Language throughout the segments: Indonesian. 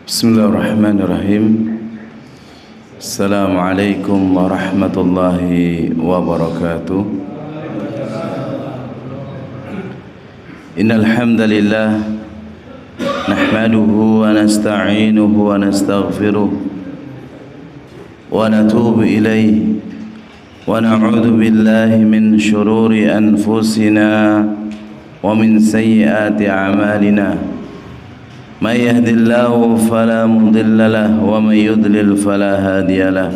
Bismillahirrahmanirrahim. Assalamualaikum warahmatullahi wabarakatuh. Innal hamdalillah nahmaduhu wa nasta'inuhu wa nastaghfiruh wa natubu ilayhi wa na'udzu billahi min shururi anfusina wa min sayyiati a'malina. من يهد الله فلا مضل له ومن يضلل فلا هادي له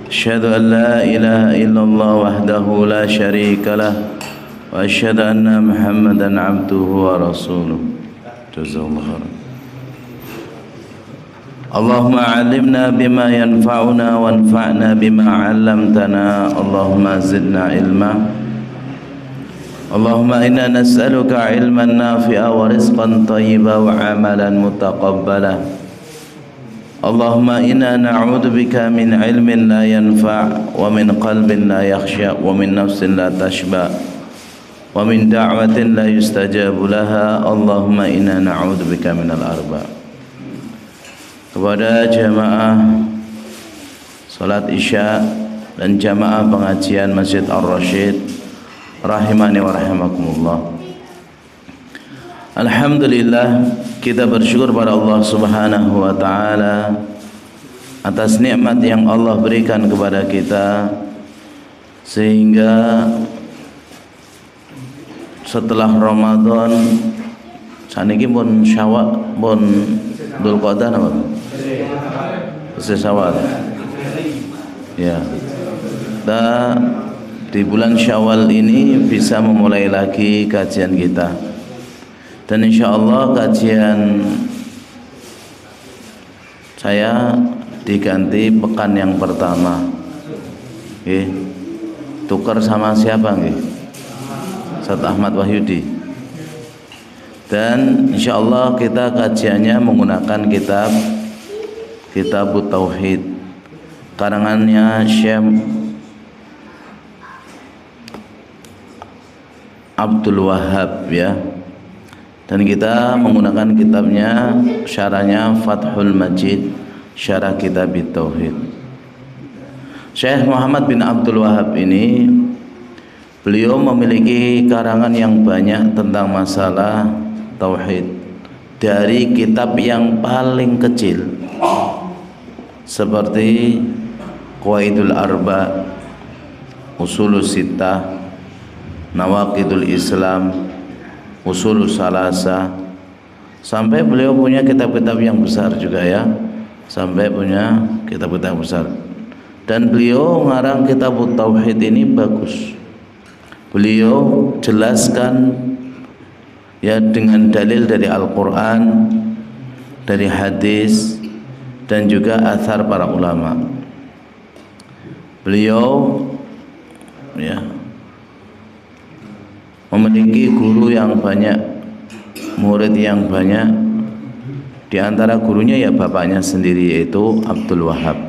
أشهد أن لا إله إلا الله وحده لا شريك له وأشهد أن محمدا عبده ورسوله جزاه الله خيرا اللهم علمنا بما ينفعنا وانفعنا بما علمتنا اللهم زدنا علما Allahumma inna nas'aluka ilman nafi'a wa rizqan thayyiba wa amalan mutaqabbala. Allahumma inna na'udzubika min ilmin la yanfa' wa min qalbin la yakhsha wa min nafsin la tashba wa min da'watin la yustajabu laha. Allahumma inna na'udzubika minal arba. Kepada jamaah salat Isya dan jamaah pengajian Masjid Ar-Rasyid rahimani wa rahimakumullah. Alhamdulillah, kita bersyukur pada Allah Subhanahu wa taala atas nikmat yang Allah berikan kepada kita, sehingga setelah Ramadan saniki pun Syawal pun Dzulqa'dah napa? Syawal. Ya. Di bulan Syawal ini bisa memulai lagi kajian kita, dan insya Allah kajian saya diganti pekan yang pertama. Tukar sama siapa nggih? Ustaz Ahmad Wahyudi. Dan insya Allah kita kajiannya menggunakan kitab Tauhid karangannya Syekh Abdul Wahhab, ya. Dan kita menggunakan kitabnya, syarahnya Fathul Majid, syarah kitab Tauhid. Syekh Muhammad bin Abdul Wahhab ini, beliau memiliki karangan yang banyak tentang masalah tauhid, dari kitab yang paling kecil seperti Qawaidul Arba, Usulus Sittah, Nawaqidul Islam, Usulus Salasa, sampai beliau punya kitab-kitab yang besar juga, ya. Sampai punya kitab-kitab besar. Dan beliau ngarang kitab Tauhid ini bagus. Beliau jelaskan, ya, dengan dalil dari Al-Qur'an, dari hadis, dan juga athar para ulama. Beliau, ya, memiliki guru yang banyak, murid yang banyak. Di antara gurunya ya bapaknya sendiri, yaitu Abdul Wahhab.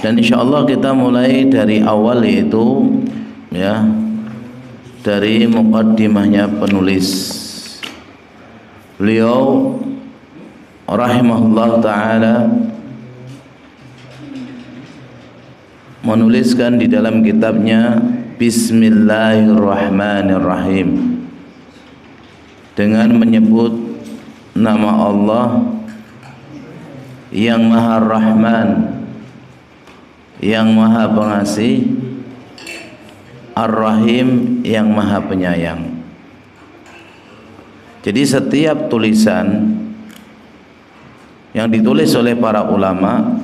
Dan insya Allah kita mulai dari awal, yaitu, ya, dari muqaddimahnya penulis. Beliau rahimahullah ta'ala menuliskan di dalam kitabnya Bismillahirrahmanirrahim, dengan menyebut nama Allah yang Maha Rahman, yang Maha Pengasih, Ar-Rahim, yang Maha Penyayang. Jadi setiap tulisan yang ditulis oleh para ulama,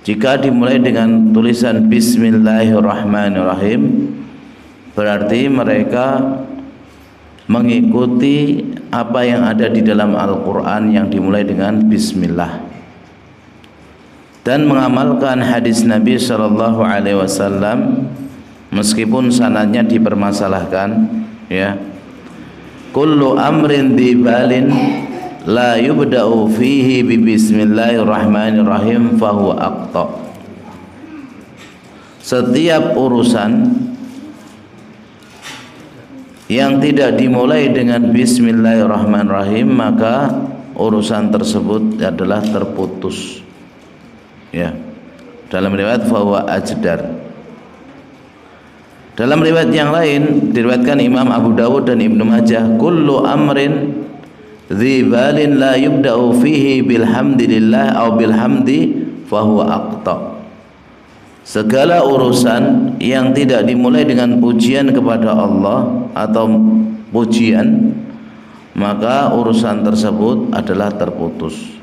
jika dimulai dengan tulisan Bismillahirrahmanirrahim, berarti mereka mengikuti apa yang ada di dalam Al-Quran yang dimulai dengan Bismillah, dan mengamalkan hadis Nabi SAW, meskipun sanadnya dipermasalahkan, ya. Kullu amrin dibalin la yubda'u fihi bi bismillahirrahmanirrahim fahuwa aqta. Setiap urusan yang tidak dimulai dengan bismillahirrahmanirrahim, maka urusan tersebut adalah terputus. Ya. Dalam riwayat fahuwa ajdar. Dalam riwayat yang lain diriwayatkan Imam Abu Dawud dan Ibnu Majah, kullu amrin dzi balin la yubda'u fihi bilhamdillah aw bilhamdi fahuwa aqta. Segala urusan yang tidak dimulai dengan pujian kepada Allah atau pujian, maka urusan tersebut adalah terputus.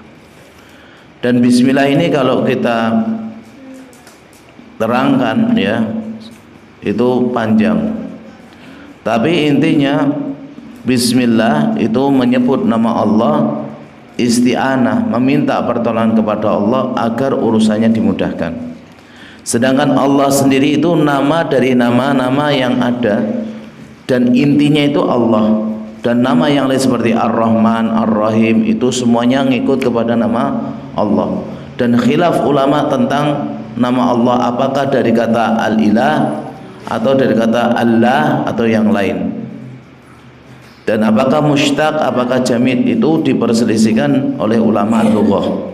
Dan bismillah ini kalau kita terangkan ya, itu panjang. Tapi intinya bismillah itu menyebut nama Allah, isti'anah, meminta pertolongan kepada Allah agar urusannya dimudahkan. Sedangkan Allah sendiri itu nama dari nama-nama yang ada, dan intinya itu Allah. Dan nama yang lain seperti Ar-Rahman, Ar-Rahim itu semuanya ngikut kepada nama Allah. Dan khilaf ulama tentang nama Allah, apakah dari kata Al-Ilah atau dari kata Allah atau yang lain. Dan apakah mushtaq, apakah jamid, itu diperselisihkan oleh ulama lughah.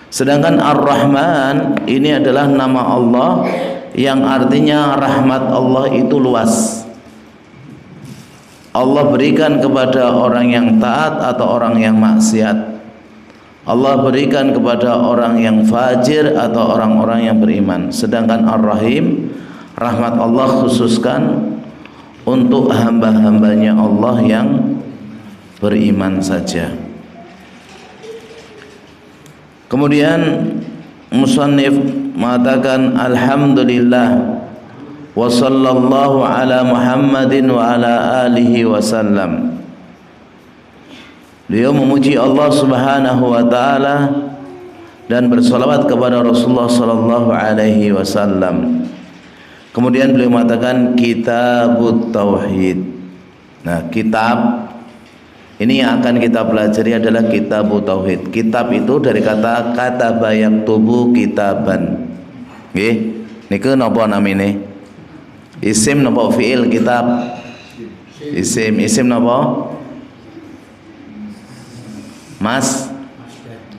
Sedangkan Ar-Rahman ini adalah nama Allah yang artinya rahmat Allah itu luas. Allah berikan kepada orang yang taat atau orang yang maksiat. Allah berikan kepada orang yang fajir atau orang-orang yang beriman. Sedangkan Ar-Rahim, rahmat Allah khususkan untuk hamba-hambanya Allah yang beriman saja. Kemudian musannif mengatakan alhamdulillah wa sallallahu ala Muhammadin wa ala alihi wasallam. Beliau memuji Allah Subhanahu wa taala dan bersalawat kepada Rasulullah sallallahu alaihi wasallam. Kemudian beliau mengatakan kitabut tauhid. Nah, kitab ini yang akan kita pelajari adalah kitabut tauhid. Kitab itu dari kata kataba yaktubu kitaban. Nggih, niku napa namine? Isim napa fiil kitab? Isim napa?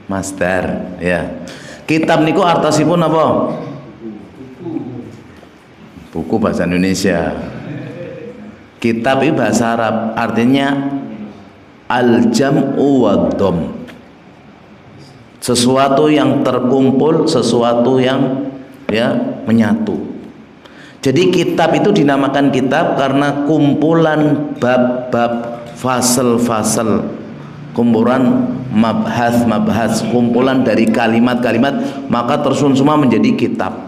Masdar, ya. Kitab niku artosipun apa? Buku bahasa Indonesia. Kitab itu bahasa Arab, artinya al-jam'u wad-dham. Sesuatu yang terkumpul, sesuatu yang ya menyatu. Jadi kitab itu dinamakan kitab karena kumpulan bab-bab, fasal-fasal, kumpulan mabhas, kumpulan dari kalimat-kalimat, maka tersusun semua menjadi kitab.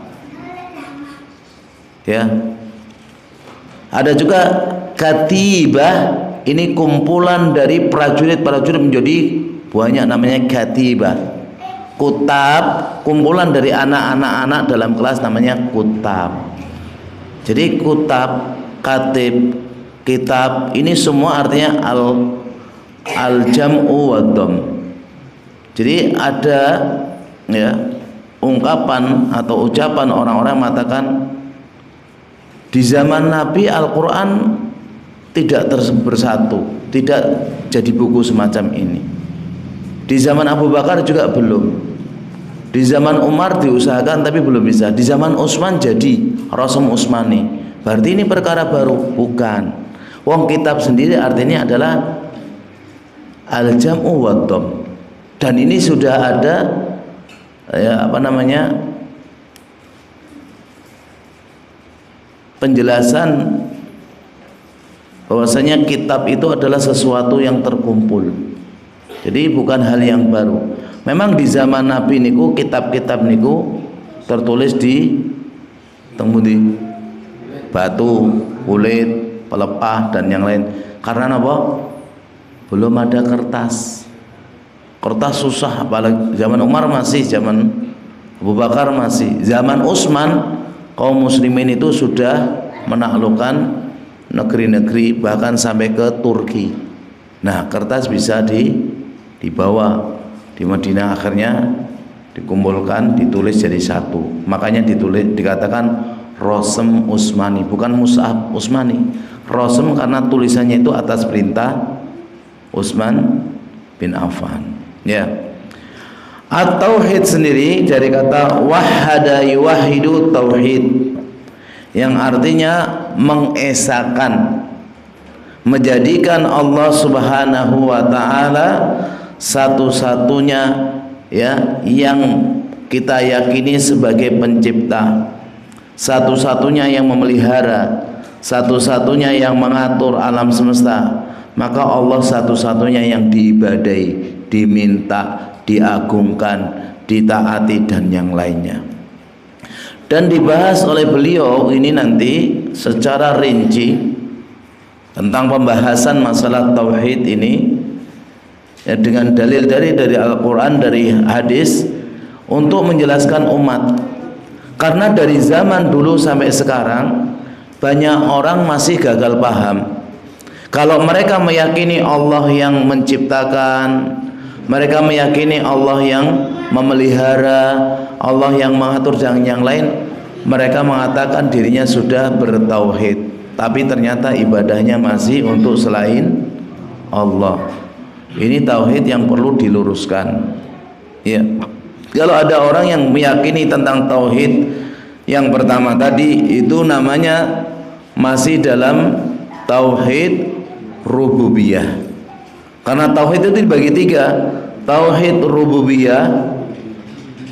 Ya. Ada juga katibah, ini kumpulan dari prajurit-prajurit menjadi banyak, namanya katibah. Kutab, kumpulan dari anak-anak dalam kelas namanya kutab. Jadi kutab, katib, kitab, ini semua artinya al-jam'u wad-dham. Jadi ada ya ungkapan atau ucapan orang-orang mengatakan di zaman Nabi Al-Quran tidak bersatu, tidak jadi buku semacam ini. Di zaman Abu Bakar juga belum. Di zaman Umar diusahakan tapi belum bisa. Di zaman Utsman jadi Rasul Utsmani. Berarti ini perkara baru? Bukan. Wong kitab sendiri artinya adalah al-jam'u wad-dham. Dan ini sudah ada ya penjelasan bahwasanya kitab itu adalah sesuatu yang terkumpul. Jadi bukan hal yang baru. Memang di zaman Nabi niku kitab-kitab niku tertulis di batu, kulit, pelepah dan yang lain. Karena apa? Belum ada kertas. Kertas susah, apalagi zaman Umar masih, zaman Abu Bakar masih. Zaman Utsman kaum muslimin itu sudah menaklukkan negeri-negeri bahkan sampai ke Turki. Nah, kertas bisa dibawa di Madinah, akhirnya dikumpulkan, ditulis jadi satu. Makanya dikatakan Rosem Utsmani, bukan Mushaf Utsmani. Rosem karena tulisannya itu atas perintah Utsman bin Affan. Ya. At-tauhid sendiri dari kata wahada yuwahidu tauhid, yang artinya mengesakan, menjadikan Allah Subhanahu wa taala satu-satunya ya yang kita yakini sebagai pencipta, satu-satunya yang memelihara, satu-satunya yang mengatur alam semesta. Maka Allah satu-satunya yang diibadai, diminta, diagungkan, ditaati dan yang lainnya. Dan dibahas oleh beliau ini nanti secara rinci tentang pembahasan masalah tauhid ini ya, dengan dalil dari Al-Quran, dari hadis, untuk menjelaskan umat. Karena dari zaman dulu sampai sekarang banyak orang masih gagal paham. Kalau mereka meyakini Allah yang menciptakan, mereka meyakini Allah yang memelihara, Allah yang mengatur dan yang lain, mereka mengatakan dirinya sudah bertauhid, tapi ternyata ibadahnya masih untuk selain Allah. Ini tauhid yang perlu diluruskan. Ya. Kalau ada orang yang meyakini tentang tauhid yang pertama tadi, itu namanya masih dalam tauhid rububiyah. Karena tauhid itu dibagi tiga. Tauhid rububiyah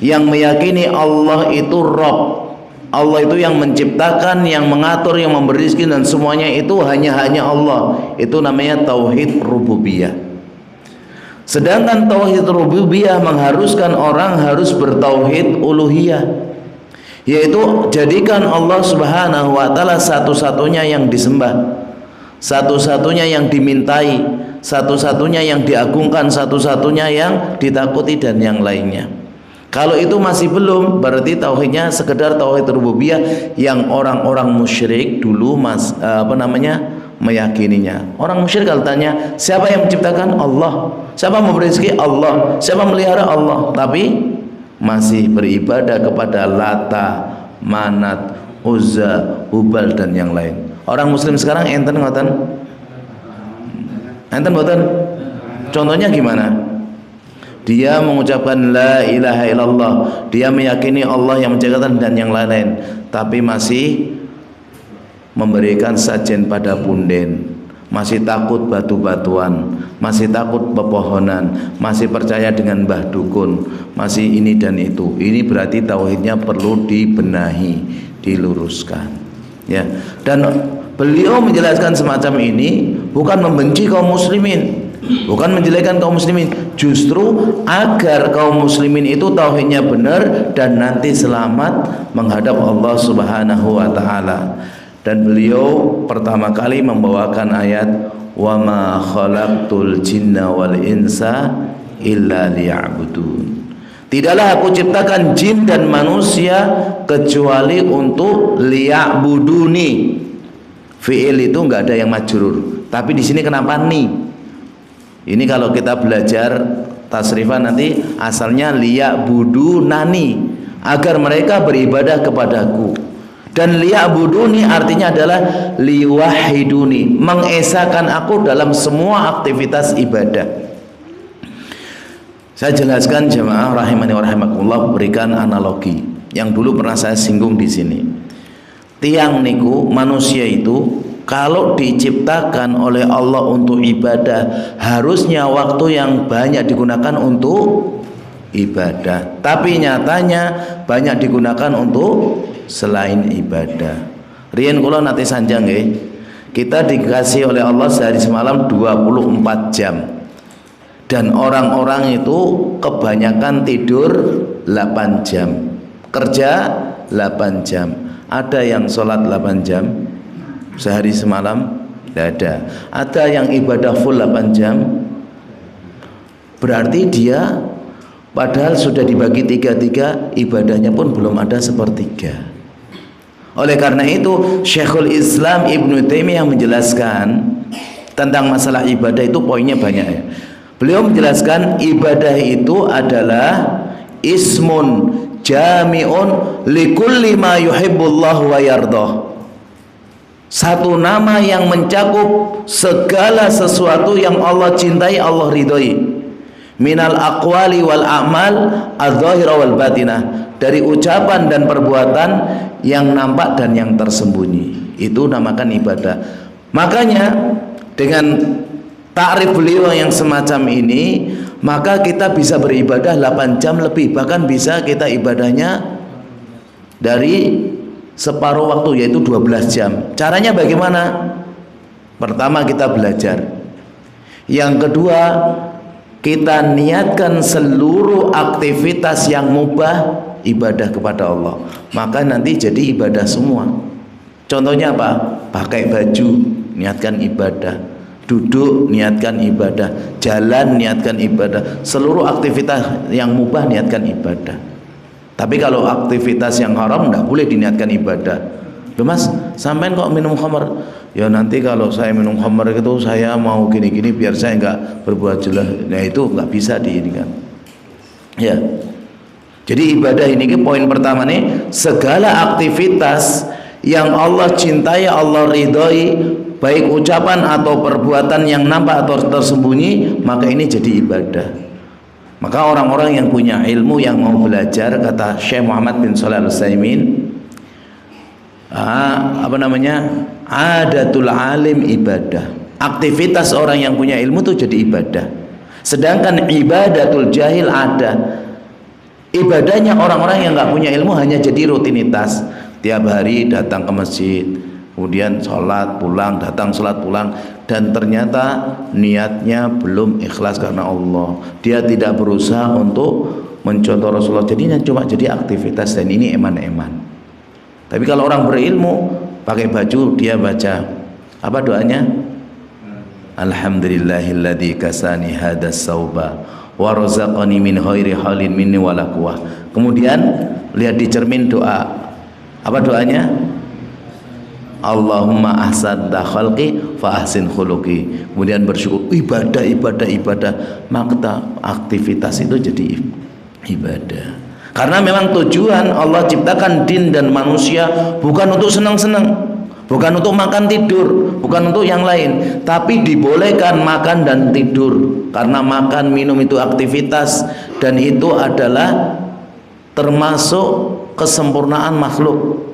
yang meyakini Allah itu Rabb, Allah itu yang menciptakan, yang mengatur, yang memberi rezeki, dan semuanya itu hanya Allah. Itu namanya tauhid rububiyah. Sedangkan tauhid rububiyah mengharuskan orang harus bertauhid uluhiyah, yaitu jadikan Allah Subhanahu wa taala satu-satunya yang disembah, satu-satunya yang dimintai, satu-satunya yang diagungkan, satu-satunya yang ditakuti dan yang lainnya. Kalau itu masih belum, berarti tauhidnya sekedar tauhid rububiyah yang orang-orang musyrik dulu meyakininya. Orang musyrik kalau tanya, siapa yang menciptakan? Allah. Siapa memberi rezeki? Allah. Siapa melihara? Allah. Tapi masih beribadah kepada Lata, Manat, Uzza, Hubal dan yang lain. Orang muslim sekarang enten ngoten? Enten mboten? Contohnya gimana? Dia mengucapkan la ilaha illallah, dia meyakini Allah yang menciptakan dan yang lain-lain, tapi masih memberikan sajen pada punden, masih takut batu-batuan, masih takut pepohonan, masih percaya dengan mbah dukun, masih ini dan itu. Ini berarti tauhidnya perlu dibenahi, diluruskan. Ya. Dan beliau menjelaskan semacam ini bukan membenci kaum muslimin, bukan menjelekkan kaum muslimin, justru agar kaum muslimin itu tauhidnya benar dan nanti selamat menghadap Allah Subhanahu wa taala. Dan beliau pertama kali membawakan ayat wa ma khalaqtul jinna wal insa illa liya'budun. Tidaklah aku ciptakan jin dan manusia kecuali untuk liya'buduni. Fi'il itu enggak ada yang majrur, tapi di sini kenapa ni? Ini kalau kita belajar tasrifan nanti asalnya liya'budunani, agar mereka beribadah kepadaku. Dan liya'buduni artinya adalah liwahiduni, mengesahkan aku dalam semua aktivitas ibadah. Saya jelaskan jemaah rahimani wa rahimakumullah, berikan analogi yang dulu pernah saya singgung di sini. Tiang niku, manusia itu kalau diciptakan oleh Allah untuk ibadah, harusnya waktu yang banyak digunakan untuk ibadah. Tapi nyatanya banyak digunakan untuk selain ibadah. Riyen kula nate sanjang nggih. Kita dikasih oleh Allah sehari semalam 24 jam. Dan orang-orang itu kebanyakan tidur 8 jam, kerja 8 jam. Ada yang sholat 8 jam sehari semalam? Tidak ada. Ada yang ibadah full 8 jam. Berarti dia padahal sudah dibagi 3-3, ibadahnya pun belum ada sepertiga. Oleh karena itu Syekhul Islam Ibnu Taimiyah menjelaskan tentang masalah ibadah itu, poinnya banyak ya. Beliau menjelaskan ibadah itu adalah ismun jami'un likulli ma yuhibbullah wa yardah. Satu nama yang mencakup segala sesuatu yang Allah cintai, Allah ridhoi. minal aqwali wal a'mal adh-dhahira wal batinah, dari ucapan dan perbuatan yang nampak dan yang tersembunyi. Itu namakan ibadah. Makanya dengan takrif beliau yang semacam ini, maka kita bisa beribadah 8 jam lebih, bahkan bisa kita ibadahnya dari separuh waktu, yaitu 12 jam. Caranya bagaimana? Pertama, kita belajar. Yang kedua, kita niatkan seluruh aktivitas yang mubah ibadah kepada Allah, maka nanti jadi ibadah semua. Contohnya apa? Pakai baju, niatkan ibadah. Duduk, niatkan ibadah. Jalan, niatkan ibadah. Seluruh aktivitas yang mubah niatkan ibadah. Tapi kalau aktivitas yang haram tidak boleh diniatkan ibadah. Loh mas, sampean kok minum khamar? Ya nanti kalau saya minum khamar itu saya mau gini-gini biar saya nggak berbuat jelas. Nah itu nggak bisa diinikan. Ya. Jadi ibadah ini poin pertama nih, segala aktivitas yang Allah cintai, Allah ridhoi, baik ucapan atau perbuatan yang nampak atau tersembunyi, maka ini jadi ibadah. Maka orang-orang yang punya ilmu, yang mau belajar, kata Syekh Muhammad bin Shalih Al-Utsaimin, adatul alim ibadah. Aktivitas orang yang punya ilmu itu jadi ibadah. Sedangkan ibadatul jahil ada. Ibadahnya orang-orang yang nggak punya ilmu hanya jadi rutinitas. Tiap hari datang ke masjid, kemudian sholat pulang, datang sholat pulang, dan ternyata niatnya belum ikhlas karena Allah. Dia tidak berusaha untuk mencontoh Rasulullah. Jadinya cuma jadi aktivitas, dan ini eman-eman. Tapi kalau orang berilmu, pakai baju, dia baca apa doanya? Alhamdulillahilladzi kasani hadas sauba wa razaqani min khairi halin minni wala quwwah. Kemudian lihat di cermin doa. Apa doanya? Allahumma ahsanta khalqi fa ahsin khuluqi. Kemudian bersyukur, ibadah. Maka aktivitas itu jadi ibadah. Karena memang tujuan Allah ciptakan jin dan manusia bukan untuk senang-senang, bukan untuk makan tidur, bukan untuk yang lain, tapi dibolehkan makan dan tidur. Karena makan minum itu aktivitas, dan itu adalah termasuk kesempurnaan makhluk.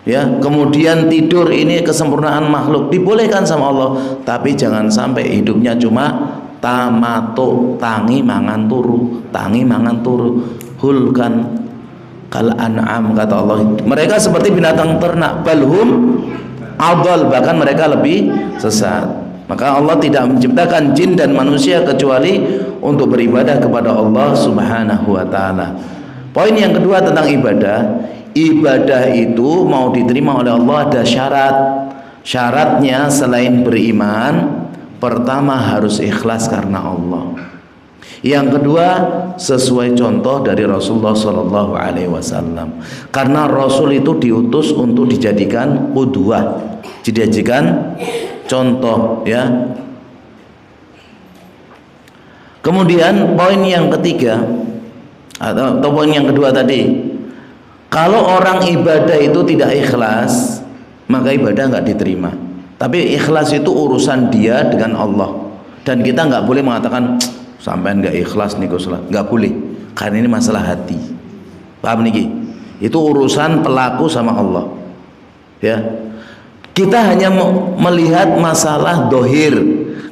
Ya, kemudian tidur ini kesempurnaan makhluk, dibolehkan sama Allah. Tapi jangan sampai hidupnya cuma tamatuk, tangi mangan turu, hulkan kal an'am, kata Allah. Mereka seperti binatang ternak, balhum adal, bahkan mereka lebih sesat. Maka Allah tidak menciptakan jin dan manusia kecuali untuk beribadah kepada Allah Subhanahu wa taala. Poin yang kedua tentang ibadah. Ibadah itu mau diterima oleh Allah ada syarat. Syaratnya selain beriman, pertama harus ikhlas karena Allah. Yang kedua, sesuai contoh dari Rasulullah Shallallahu Alaihi Wasallam. Karena Rasul itu diutus untuk dijadikan qudwah, dijadikan contoh, ya. Kemudian poin yang ketiga atau poin yang kedua tadi, kalau orang ibadah itu tidak ikhlas, maka ibadah nggak diterima. Tapi ikhlas itu urusan dia dengan Allah, dan kita nggak boleh mengatakan sampean nggak ikhlas nih sholat, nggak boleh, karena ini masalah hati. Paham niki? Itu urusan pelaku sama Allah. Ya, kita hanya melihat masalah dohir.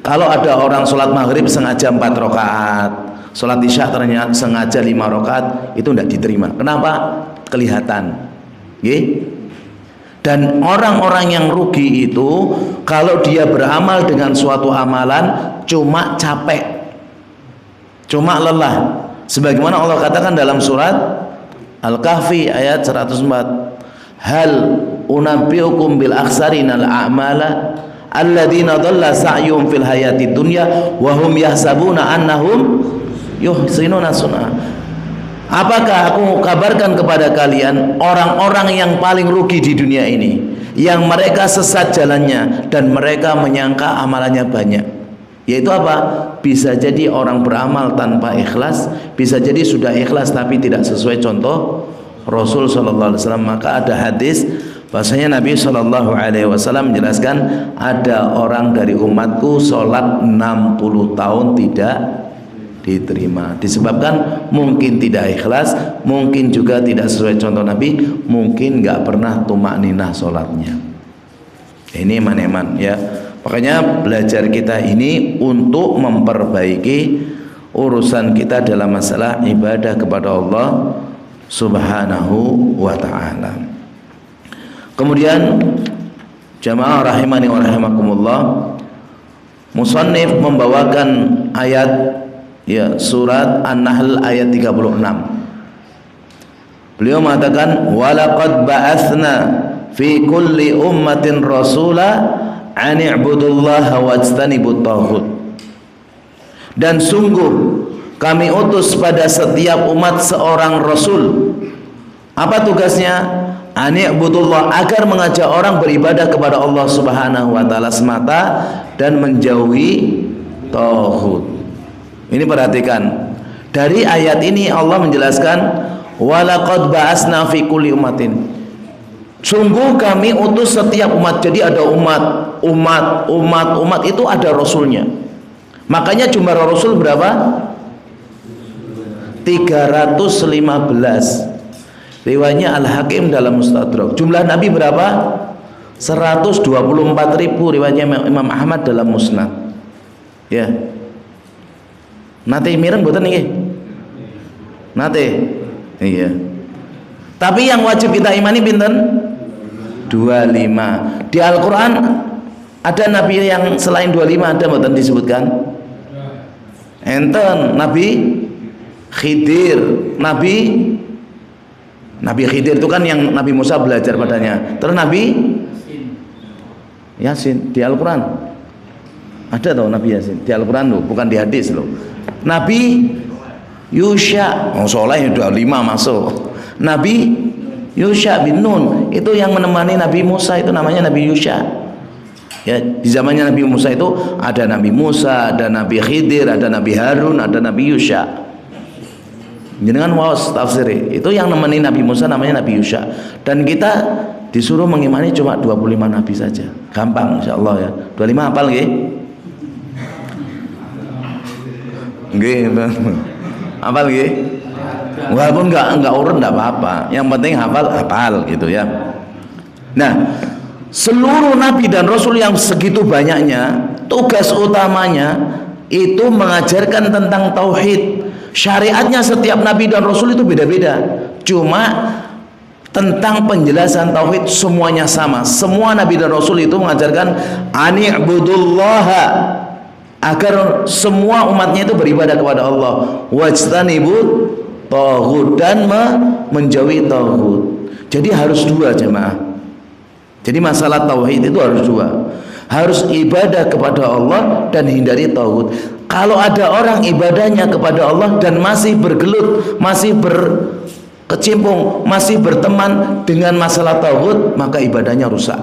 Kalau ada orang sholat maghrib sengaja 4 rakaat, sholat isya ternyata sengaja 5 rakaat, itu tidak diterima. Kenapa? Kelihatan. Dan orang-orang yang rugi itu kalau dia beramal dengan suatu amalan cuma capek, cuma lelah. Sebagaimana Allah katakan dalam surat Al-Kahfi ayat 104, hal unabbiukum bil akhsarinal a'mala alladzina dhalla sa'yuhum fil hayati dunya wa hum yahsabuna annahum yuhsinuna sun'a. Apakah aku kabarkan kepada kalian orang-orang yang paling rugi di dunia ini, yang mereka sesat jalannya dan mereka menyangka amalannya banyak. Yaitu apa? Bisa jadi orang beramal tanpa ikhlas, bisa jadi sudah ikhlas tapi tidak sesuai contoh Rasul Sallallahu Alaihi Wasallam. Maka ada hadis bahasanya Nabi Sallallahu Alaihi Wasallam menjelaskan, ada orang dari umatku sholat 60 tahun tidak diterima. Disebabkan mungkin tidak ikhlas, mungkin juga tidak sesuai contoh Nabi, mungkin nggak pernah tumakninah sholatnya. Ini iman-iman ya. Makanya belajar kita ini untuk memperbaiki urusan kita dalam masalah ibadah kepada Allah Subhanahu wa ta'ala. Kemudian jamaah rahimani wa rahimakumullah, musannif membawakan ayat ya, surat An-Nahl ayat 36. Beliau mengatakan walaqad ba'atsna fi kulli ummatin rasula an i'budullaha wajtanibut taghut. Dan sungguh kami utus pada setiap umat seorang rasul. Apa tugasnya? An i'budullah, agar mengajak orang beribadah kepada Allah Subhanahu wa taala semata dan menjauhi taghut. Ini perhatikan. Dari ayat ini Allah menjelaskan walaqad ba'atsna fi kulli ummatin. Sungguh kami utus setiap umat. Jadi ada umat itu ada rasulnya. Makanya jumlah rasul berapa? 315. Riwayatnya Al-Hakim dalam Mustadrak. Jumlah nabi berapa? 124.000. Riwayatnya Imam Ahmad dalam Musnad. Ya. Nate mireng mboten niki? Nate. Iya. Tapi yang wajib kita imani pinten? 25. Di Al-Qur'an ada nabi yang selain 25 ada mboten disebutkan? Enten Nabi Khidir. Nabi Khidir itu kan yang Nabi Musa belajar padanya. Terus Nabi Yasin di Al-Qur'an. Ada tau Nabi Yasin di Al-Qur'an loh, bukan di hadis loh. Nabi Yusha, soleh udah 5 masuk. Nabi Yusha bin Nun itu yang menemani Nabi Musa, itu namanya Nabi Yusha. Ya, di zamannya Nabi Musa itu ada Nabi Musa, ada Nabi Khidir, ada Nabi Harun, ada Nabi Yusha. Jenengan waos tafsir itu yang menemani Nabi Musa namanya Nabi Yusha. Dan kita disuruh mengimani cuma 25 nabi saja. Gampang insyaallah ya. 25 hafal nggih? Nggih, hafal nggih? Walaupun enggak urut enggak apa-apa. Yang penting hafal gitu ya. Nah, seluruh nabi dan rasul yang segitu banyaknya, tugas utamanya itu mengajarkan tentang tauhid. Syariatnya setiap nabi dan rasul itu beda-beda. Cuma tentang penjelasan tauhid semuanya sama. Semua nabi dan rasul itu mengajarkan ani'budullaha, agar semua umatnya itu beribadah kepada Allah, wajtanibut taghut, dan menjauhi taghut. Jadi harus dua jemaah. Jadi masalah tauhid itu harus dua. Harus ibadah kepada Allah dan hindari taghut. Kalau ada orang ibadahnya kepada Allah dan masih bergelut, masih berkecimpung, masih berteman dengan masalah taghut, maka ibadahnya rusak.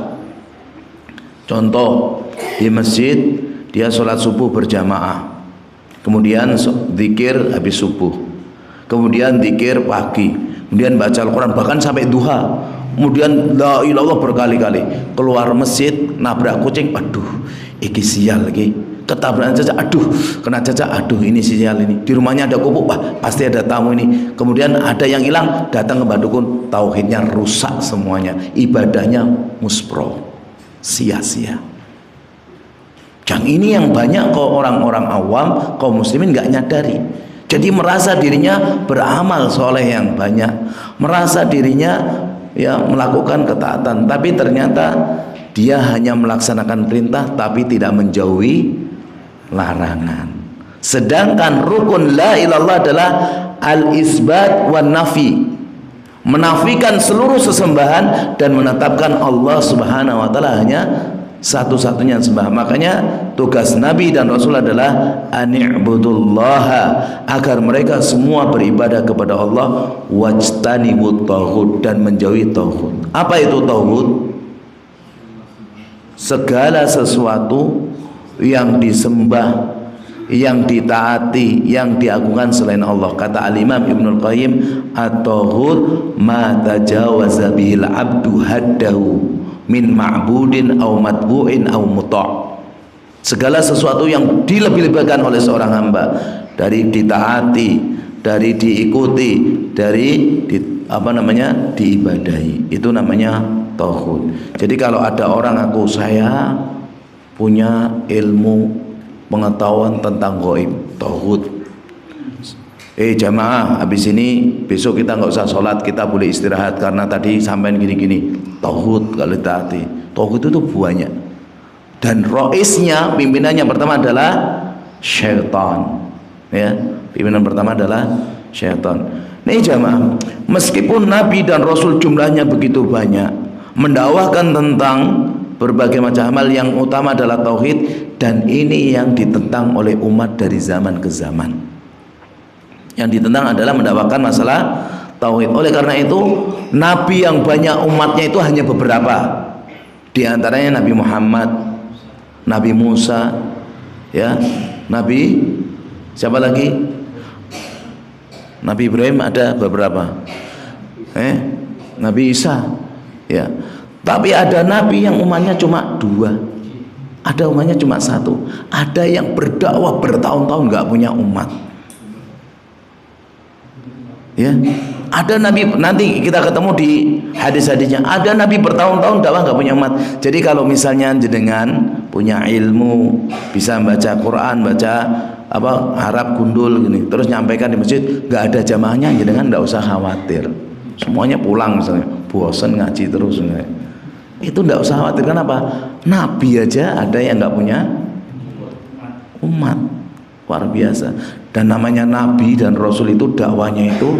Contoh, di masjid dia sholat subuh berjamaah, kemudian zikir habis subuh, kemudian zikir pagi, kemudian baca Al-Quran bahkan sampai duha, kemudian la ilaha illallah berkali-kali, keluar masjid nabrak kucing, aduh iki sial lagi, ketabrakan cacak, aduh kena cacak, aduh ini sial ini, di rumahnya ada kupu, wah pasti ada tamu ini, kemudian ada yang hilang, datang ke dukun, tauhidnya rusak semuanya, ibadahnya muspro, sia-sia. Yang ini yang banyak kok orang-orang awam, kaum muslimin nggak nyadari. Jadi merasa dirinya beramal soleh yang banyak, merasa dirinya ya melakukan ketaatan, tapi ternyata dia hanya melaksanakan perintah tapi tidak menjauhi larangan. Sedangkan rukun la ilallah adalah al-isbat wan nafi, menafikan seluruh sesembahan dan menetapkan Allah Subhanahu wa taala hanya satu-satunya sembah. Makanya tugas Nabi dan Rasul adalah ani'budullaha, agar mereka semua beribadah kepada Allah, wajtanibut taghut, dan menjauhi taghut. Apa itu taghut? Segala sesuatu yang disembah, yang ditaati, yang diagungkan selain Allah. Kata Al-Imam Ibnul Qayyim, at-taghut ma tajawaza bihil abdu haddahu min ma'budin aw matbu'in aw muta'. Segala sesuatu yang dilebih-lebihkan oleh seorang hamba, dari ditaati, dari diikuti, dari diibadahi, itu namanya tauhid. Jadi kalau ada orang ngaku saya punya ilmu pengetahuan tentang gaib, tauhid. Jamaah, habis ini besok kita nggak usah sholat, kita boleh istirahat karena tadi sampai gini-gini. Tauhid kalau taati, tauhid itu banyak. Dan roisnya, pimpinannya pertama adalah syaitan. Ya, pimpinan pertama adalah syaitan. Nih jamaah, meskipun Nabi dan Rasul jumlahnya begitu banyak, mendakwahkan tentang berbagai macam amal, yang utama adalah tauhid, dan ini yang ditentang oleh umat dari zaman ke zaman. Yang ditentang adalah mendakwakan masalah tauhid. Oleh karena itu, Nabi yang banyak umatnya itu hanya beberapa. Di antaranya Nabi Muhammad, Nabi Musa, ya, Nabi siapa lagi? Nabi Ibrahim ada beberapa. Nabi Isa, ya. Tapi ada Nabi yang umatnya cuma 2. Ada umatnya cuma 1. Ada yang berdakwah bertahun-tahun nggak punya umat. Ya, ada Nabi, nanti kita ketemu di hadis-hadisnya, ada Nabi bertahun-tahun dakwah nggak punya umat. Jadi kalau misalnya jenengan punya ilmu, bisa baca Quran, baca Arab gundul gini, terus nyampaikan di masjid, nggak ada jamaahnya, jenengan nggak usah khawatir. Semuanya pulang misalnya, bosan ngaji terus, itu nggak usah khawatir. Kenapa? Nabi aja ada yang nggak punya umat. Luar biasa. Dan namanya Nabi dan Rasul itu dakwanya itu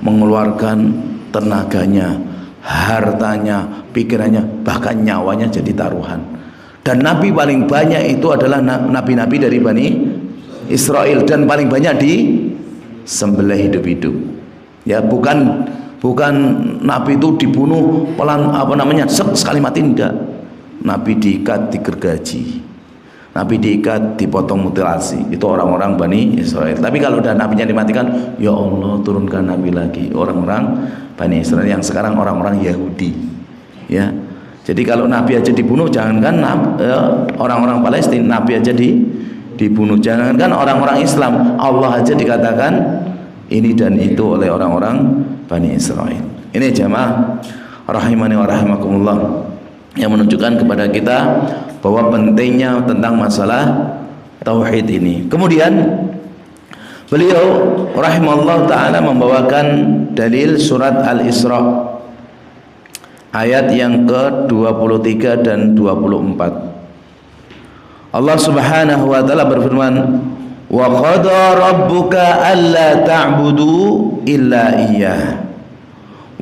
mengeluarkan tenaganya, hartanya, pikirannya, bahkan nyawanya jadi taruhan. Dan Nabi paling banyak itu adalah nabi-nabi dari Bani Israel, dan paling banyak di sembelih hidup-hidup. Ya, bukan Nabi itu dibunuh sekali mati, enggak. Nabi diikat, digergaji. Nabi diikat, dipotong mutilasi. Itu orang-orang Bani Israel. Tapi kalau udah nabinya dimatikan, ya Allah turunkan nabi lagi, orang-orang Bani Israel, yang sekarang orang-orang Yahudi. Ya. Jadi kalau nabi aja dibunuh, jangankan orang-orang Palestina, nabi aja dibunuh. Jangankan orang-orang Islam, Allah aja dikatakan ini dan itu oleh orang-orang Bani Israel. Ini jamaah rahimani wa rahimakumullah, yang menunjukkan kepada kita bahwa pentingnya tentang masalah tauhid ini. Kemudian beliau rahimahullah ta'ala membawakan dalil surat Al-Isra ayat yang ke-23 dan 24. Allah subhanahu wa ta'ala berfirman, wa qada rabbuka alla ta'budu illa iyyah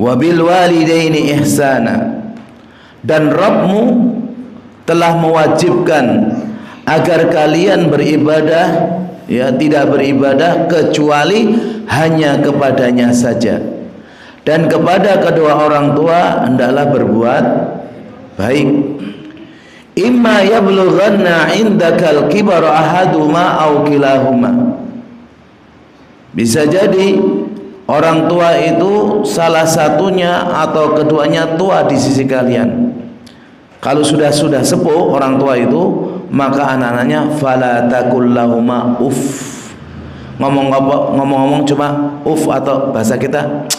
wa bil walidaini ihsana, dan Rabbmu telah mewajibkan agar kalian beribadah, ya, tidak beribadah kecuali hanya kepadanya saja, dan kepada kedua orang tua hendaklah berbuat baik. Imma yablughanna indakal kibara ahaduma aw kilahuma, bisa jadi orang tua itu salah satunya atau keduanya tua di sisi kalian. Kalau sudah sepuh orang tua itu, maka anak-anaknya fala taqul lahuma uff. Ngomong-ngomong cuma uff, atau bahasa kita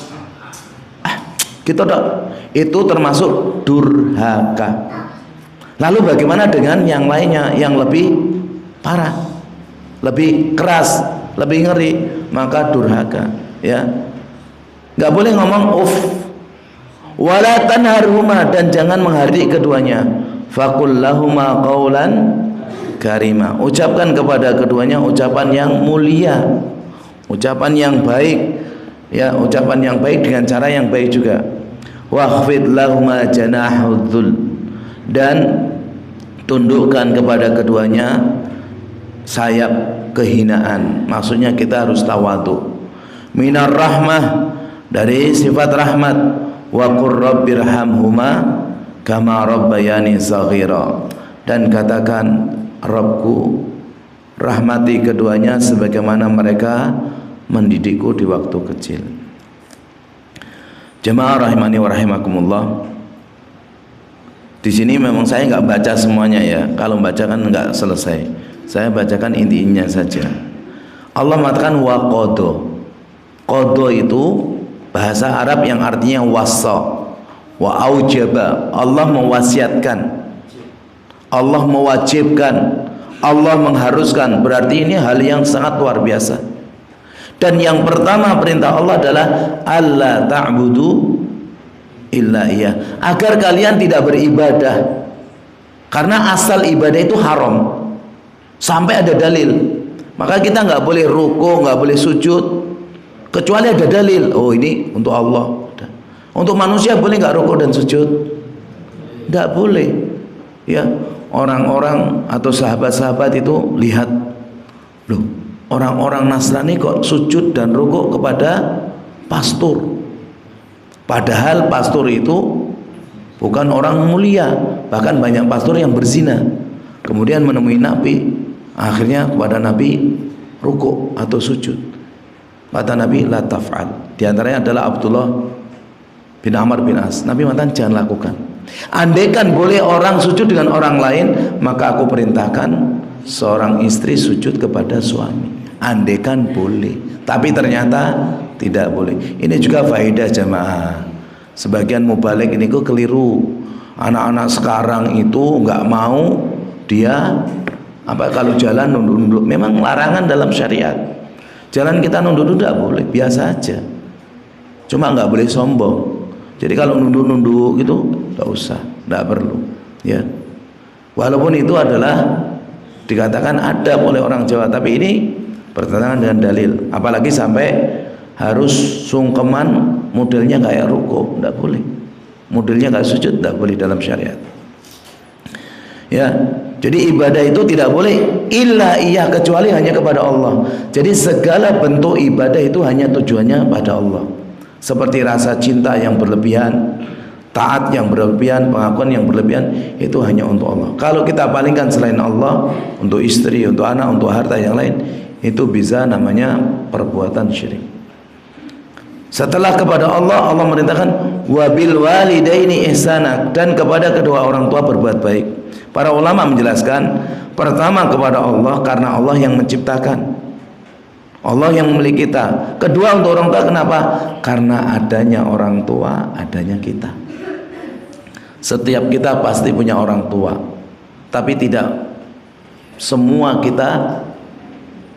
gitu dok. Itu termasuk durhaka. Lalu bagaimana dengan yang lainnya yang lebih parah, lebih keras, lebih ngeri? Maka durhaka, ya. Enggak boleh ngomong uff. Wala tanharhuma, dan jangan menghardik keduanya. Faqul lahuma qaulan karima, ucapkan kepada keduanya ucapan yang mulia, ucapan yang baik, ya, ucapan yang baik dengan cara yang baik juga. Wakhfid lahuma janahudzull, dan tundukkan kepada keduanya sayap kehinaan. Maksudnya kita harus tawadhu. Minar rahmah, dari sifat rahmat. Wa qur rabbirhamhuma kama rabbayani shaghira, dan katakan Rabbku, rahmati keduanya sebagaimana mereka mendidikku di waktu kecil. Jemaah rahimani wa rahimakumullah, Di sini memang saya nggak baca semuanya ya. Kalau baca kan nggak selesai. Saya bacakan intinya saja. Allah mengatakan wa qada. Qada itu bahasa Arab yang artinya wasa. Wa aujaba. Allah mewasiatkan. Allah mewajibkan. Allah mengharuskan. Berarti ini hal yang sangat luar biasa. Dan yang pertama perintah Allah adalah alla ta'budu illa iya, agar kalian tidak beribadah, karena asal ibadah itu haram sampai ada dalil. Maka kita nggak boleh ruku, nggak boleh sujud kecuali ada dalil. Oh, ini untuk Allah. Untuk manusia boleh nggak ruku dan sujud? Nggak boleh. Ya, orang-orang atau sahabat-sahabat itu lihat, loh, orang-orang Nasrani kok sujud dan ruku kepada pastor. Padahal pastor itu bukan orang mulia, bahkan banyak pastor yang berzina. Kemudian menemui Nabi, akhirnya kepada Nabi rukuk atau sujud. Kata Nabi, la taf'al. Di antaranya adalah Abdullah bin Amr bin As. Nabi mengatakan jangan lakukan. Andaikan boleh orang sujud dengan orang lain, maka aku perintahkan seorang istri sujud kepada suami. Andaikan boleh, tapi ternyata tidak boleh. Ini juga faedah jamaah. Sebagian mubalik ini kok keliru. Anak-anak sekarang itu nggak mau dia kalau jalan nunduk-nunduk. Memang larangan dalam syariat. Jalan kita nunduk-nunduk tidak boleh, biasa aja. Cuma nggak boleh sombong. Jadi kalau nunduk-nunduk gitu nggak usah, nggak perlu. Ya. Walaupun itu adalah dikatakan adab oleh orang Jawa, tapi ini bertentangan dengan dalil. Apalagi sampai harus sungkeman modelnya kayak ruku, tidak boleh. Modelnya kayak sujud, tidak boleh dalam syariat. Ya, jadi ibadah itu tidak boleh illa iya, kecuali hanya kepada Allah. Jadi segala bentuk ibadah itu hanya tujuannya pada Allah. Seperti rasa cinta yang berlebihan, taat yang berlebihan, pengakuan yang berlebihan, itu hanya untuk Allah. Kalau kita palingkan selain Allah, untuk istri, untuk anak, untuk harta yang lain, itu bisa namanya perbuatan syirik. Setelah kepada Allah, Allah merintahkan wabil walidaini ihsana, dan kepada kedua orang tua berbuat baik. Para ulama menjelaskan, pertama kepada Allah karena Allah yang menciptakan, Allah yang memiliki kita. Kedua untuk orang tua, kenapa? Karena adanya orang tua, adanya kita. Setiap kita pasti punya orang tua, tapi tidak semua kita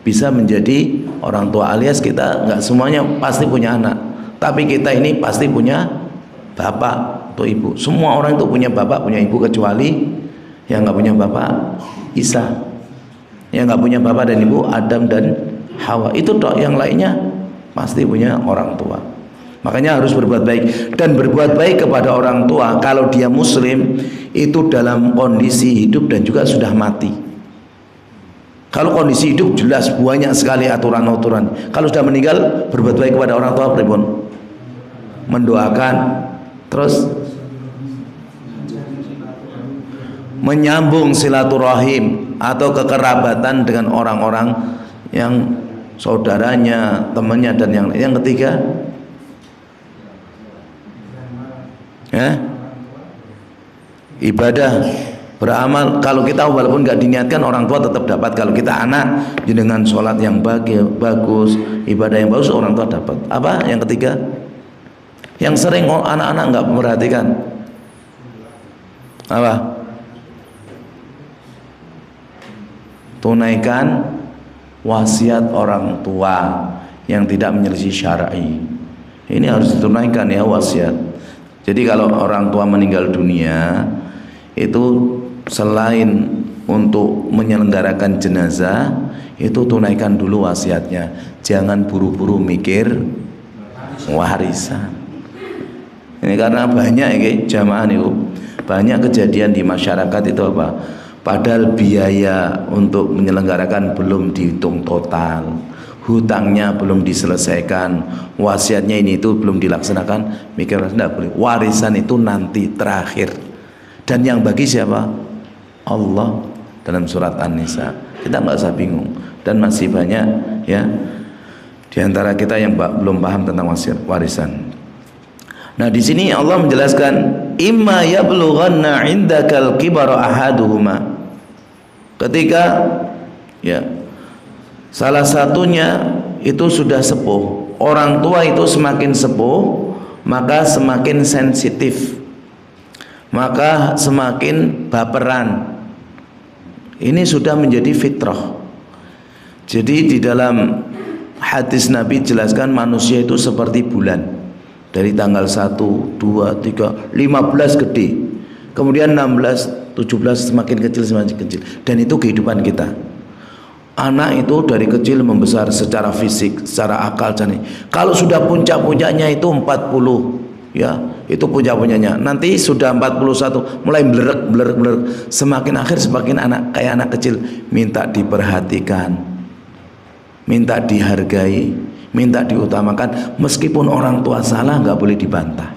bisa menjadi orang tua, alias kita nggak semuanya pasti punya anak, tapi kita ini pasti punya bapak atau ibu. Semua orang itu punya bapak, punya ibu, kecuali yang nggak punya bapak Isa, yang nggak punya bapak dan ibu Adam dan Hawa. Itu dok, yang lainnya pasti punya orang tua. Makanya harus berbuat baik, dan berbuat baik kepada orang tua kalau dia muslim itu dalam kondisi hidup dan juga sudah mati. Kalau kondisi hidup jelas banyak sekali aturan-aturan. Kalau sudah meninggal, berbuat baik kepada orang tua pripun? Mendoakan, terus menyambung silaturahim atau kekerabatan dengan orang-orang yang saudaranya, temannya, dan yang ketiga, ya, ibadah, beramal. Kalau kita walaupun nggak diniatkan, orang tua tetap dapat. Kalau kita anak, dengan sholat yang bagus, ibadah yang bagus, orang tua dapat. Apa yang ketiga? Yang sering anak-anak nggak memperhatikan, apa? Tunaikan wasiat orang tua yang tidak menyelisih syar'i. Ini harus ditunaikan ya, wasiat. Jadi kalau orang tua meninggal dunia, itu selain untuk menyelenggarakan jenazah, itu tunaikan dulu wasiatnya. Jangan buru-buru mikir warisan. Ini karena banyak ya jamaah itu, banyak kejadian di masyarakat itu apa? Padahal biaya untuk menyelenggarakan belum dihitung total, hutangnya belum diselesaikan, wasiatnya ini itu belum dilaksanakan, mikir tidak boleh. Warisan itu nanti terakhir. Dan yang bagi siapa? Allah dalam surat An-Nisa. Kita nggak usah bingung. Dan masih banyak ya di antara kita yang belum paham tentang warisan. Nah, di sini Allah menjelaskan imma yablughanna 'indakal kibara ahaduhuma. Ketika ya salah satunya itu sudah sepuh, orang tua itu semakin sepuh, maka semakin sensitif, maka semakin baperan. Ini sudah menjadi fitrah. Jadi di dalam hadis Nabi jelaskan manusia itu seperti bulan. Dari tanggal 1, 2, 3, 15 gede, kemudian 16, 17 semakin kecil. Dan itu kehidupan kita. Anak itu dari kecil membesar secara fisik, secara akal. Kalau sudah puncak-puncaknya itu 40, ya itu puncak-puncaknya. Nanti sudah 41 mulai belerek. Semakin akhir semakin kayak anak kecil, minta diperhatikan, minta dihargai, minta diutamakan. Meskipun orang tua salah nggak boleh dibantah,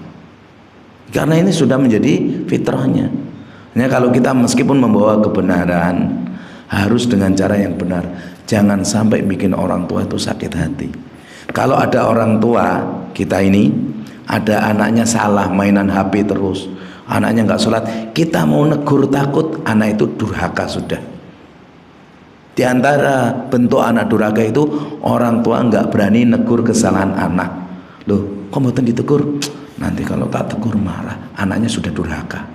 karena ini sudah menjadi fitrahnya. Hanya kalau kita meskipun membawa kebenaran, harus dengan cara yang benar. Jangan sampai bikin orang tua itu sakit hati. Kalau ada orang tua kita ini, ada anaknya salah mainan HP terus, anaknya nggak sholat, kita mau negur takut anak itu durhaka sudah. Di antara bentuk anak durhaka itu orang tua nggak berani negur kesalahan anak. Loh, kok mboten ditegur? Nanti kalau tak tegur marah, anaknya sudah durhaka.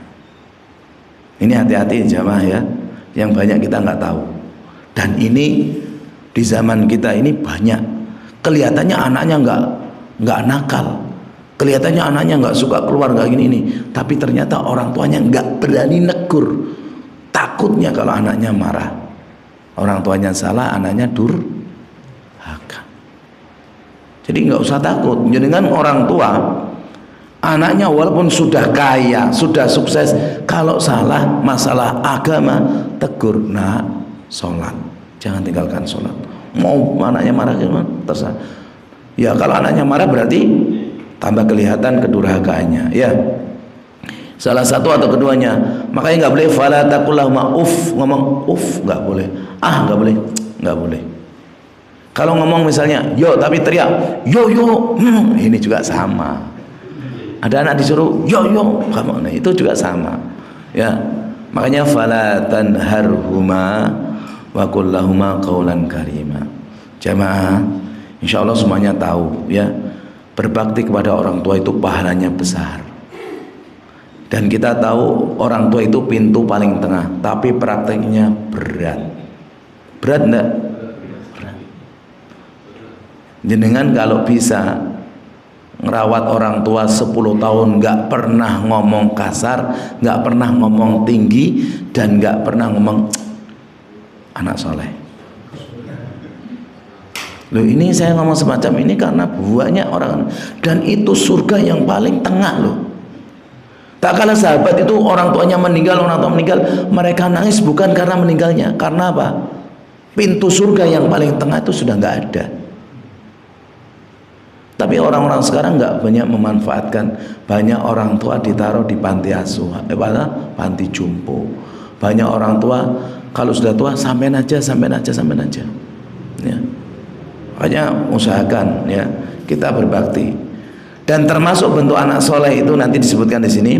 Ini hati-hati jamaah ya, yang banyak kita nggak tahu. Dan ini di zaman kita ini banyak. Kelihatannya anaknya nggak nakal, kelihatannya anaknya nggak suka keluar nggak gini, tapi ternyata orang tuanya nggak berani negur. Takutnya kalau anaknya marah, orang tuanya salah, anaknya durhaka. Jadi nggak usah takut. Dengan orang tua, anaknya walaupun sudah kaya, sudah sukses, kalau salah masalah agama, tegur, nah sholat, jangan tinggalkan sholat. Mau anaknya marah gimana? Terserah. Ya kalau anaknya marah berarti tambah kelihatan kedurhakaannya. Ya. Salah satu atau keduanya. Makanya nggak boleh fala taqulahuma uff, ngomong uff nggak boleh. Nggak boleh, nggak boleh. Kalau ngomong misalnya yo tapi teriak yo, ini juga sama. Ada anak disuruh yo, kamu, nah itu juga sama. Ya, makanya fala tanharhuma wa qul lahuma qaulan karima. Jamaah, insya Allah semuanya tahu ya, berbakti kepada orang tua itu pahalanya besar. Dan kita tahu orang tua itu pintu paling tengah, tapi prakteknya berat. Berat enggak? Berat. Jenengan kalau bisa ngerawat orang tua 10 tahun nggak pernah ngomong kasar, nggak pernah ngomong tinggi, dan nggak pernah ngomong anak soleh. Loh, ini saya ngomong semacam ini karena buahnya orang, dan itu surga yang paling tengah loh. Tak kalah sahabat itu orang tuanya meninggal, mereka nangis bukan karena meninggalnya, karena apa? Pintu surga yang paling tengah itu sudah nggak ada. Tapi orang-orang sekarang nggak banyak memanfaatkan. Banyak orang tua ditaruh di panti asuhan, panti jompo. Banyak orang tua kalau sudah tua sampean aja. Ya. Makanya usahakan ya kita berbakti. Dan termasuk bentuk anak soleh itu nanti disebutkan di sini,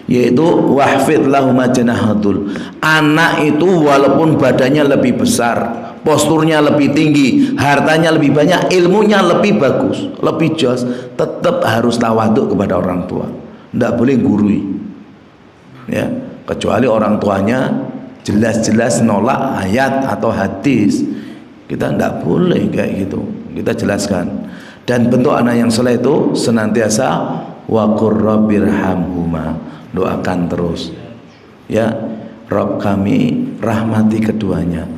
yaitu wahfid lahuma janahadul. Anak itu walaupun badannya lebih besar, posturnya lebih tinggi, hartanya lebih banyak, ilmunya lebih bagus, lebih jos, tetap harus tawaduk kepada orang tua. Tidak boleh gurui. Ya, kecuali orang tuanya jelas-jelas nolak ayat atau hadis, kita tidak boleh kayak gitu. Kita jelaskan. Dan bentuk anak yang soleh itu senantiasa wa qur rabbirhamhuma, doakan terus ya, Rabb kami rahmati keduanya,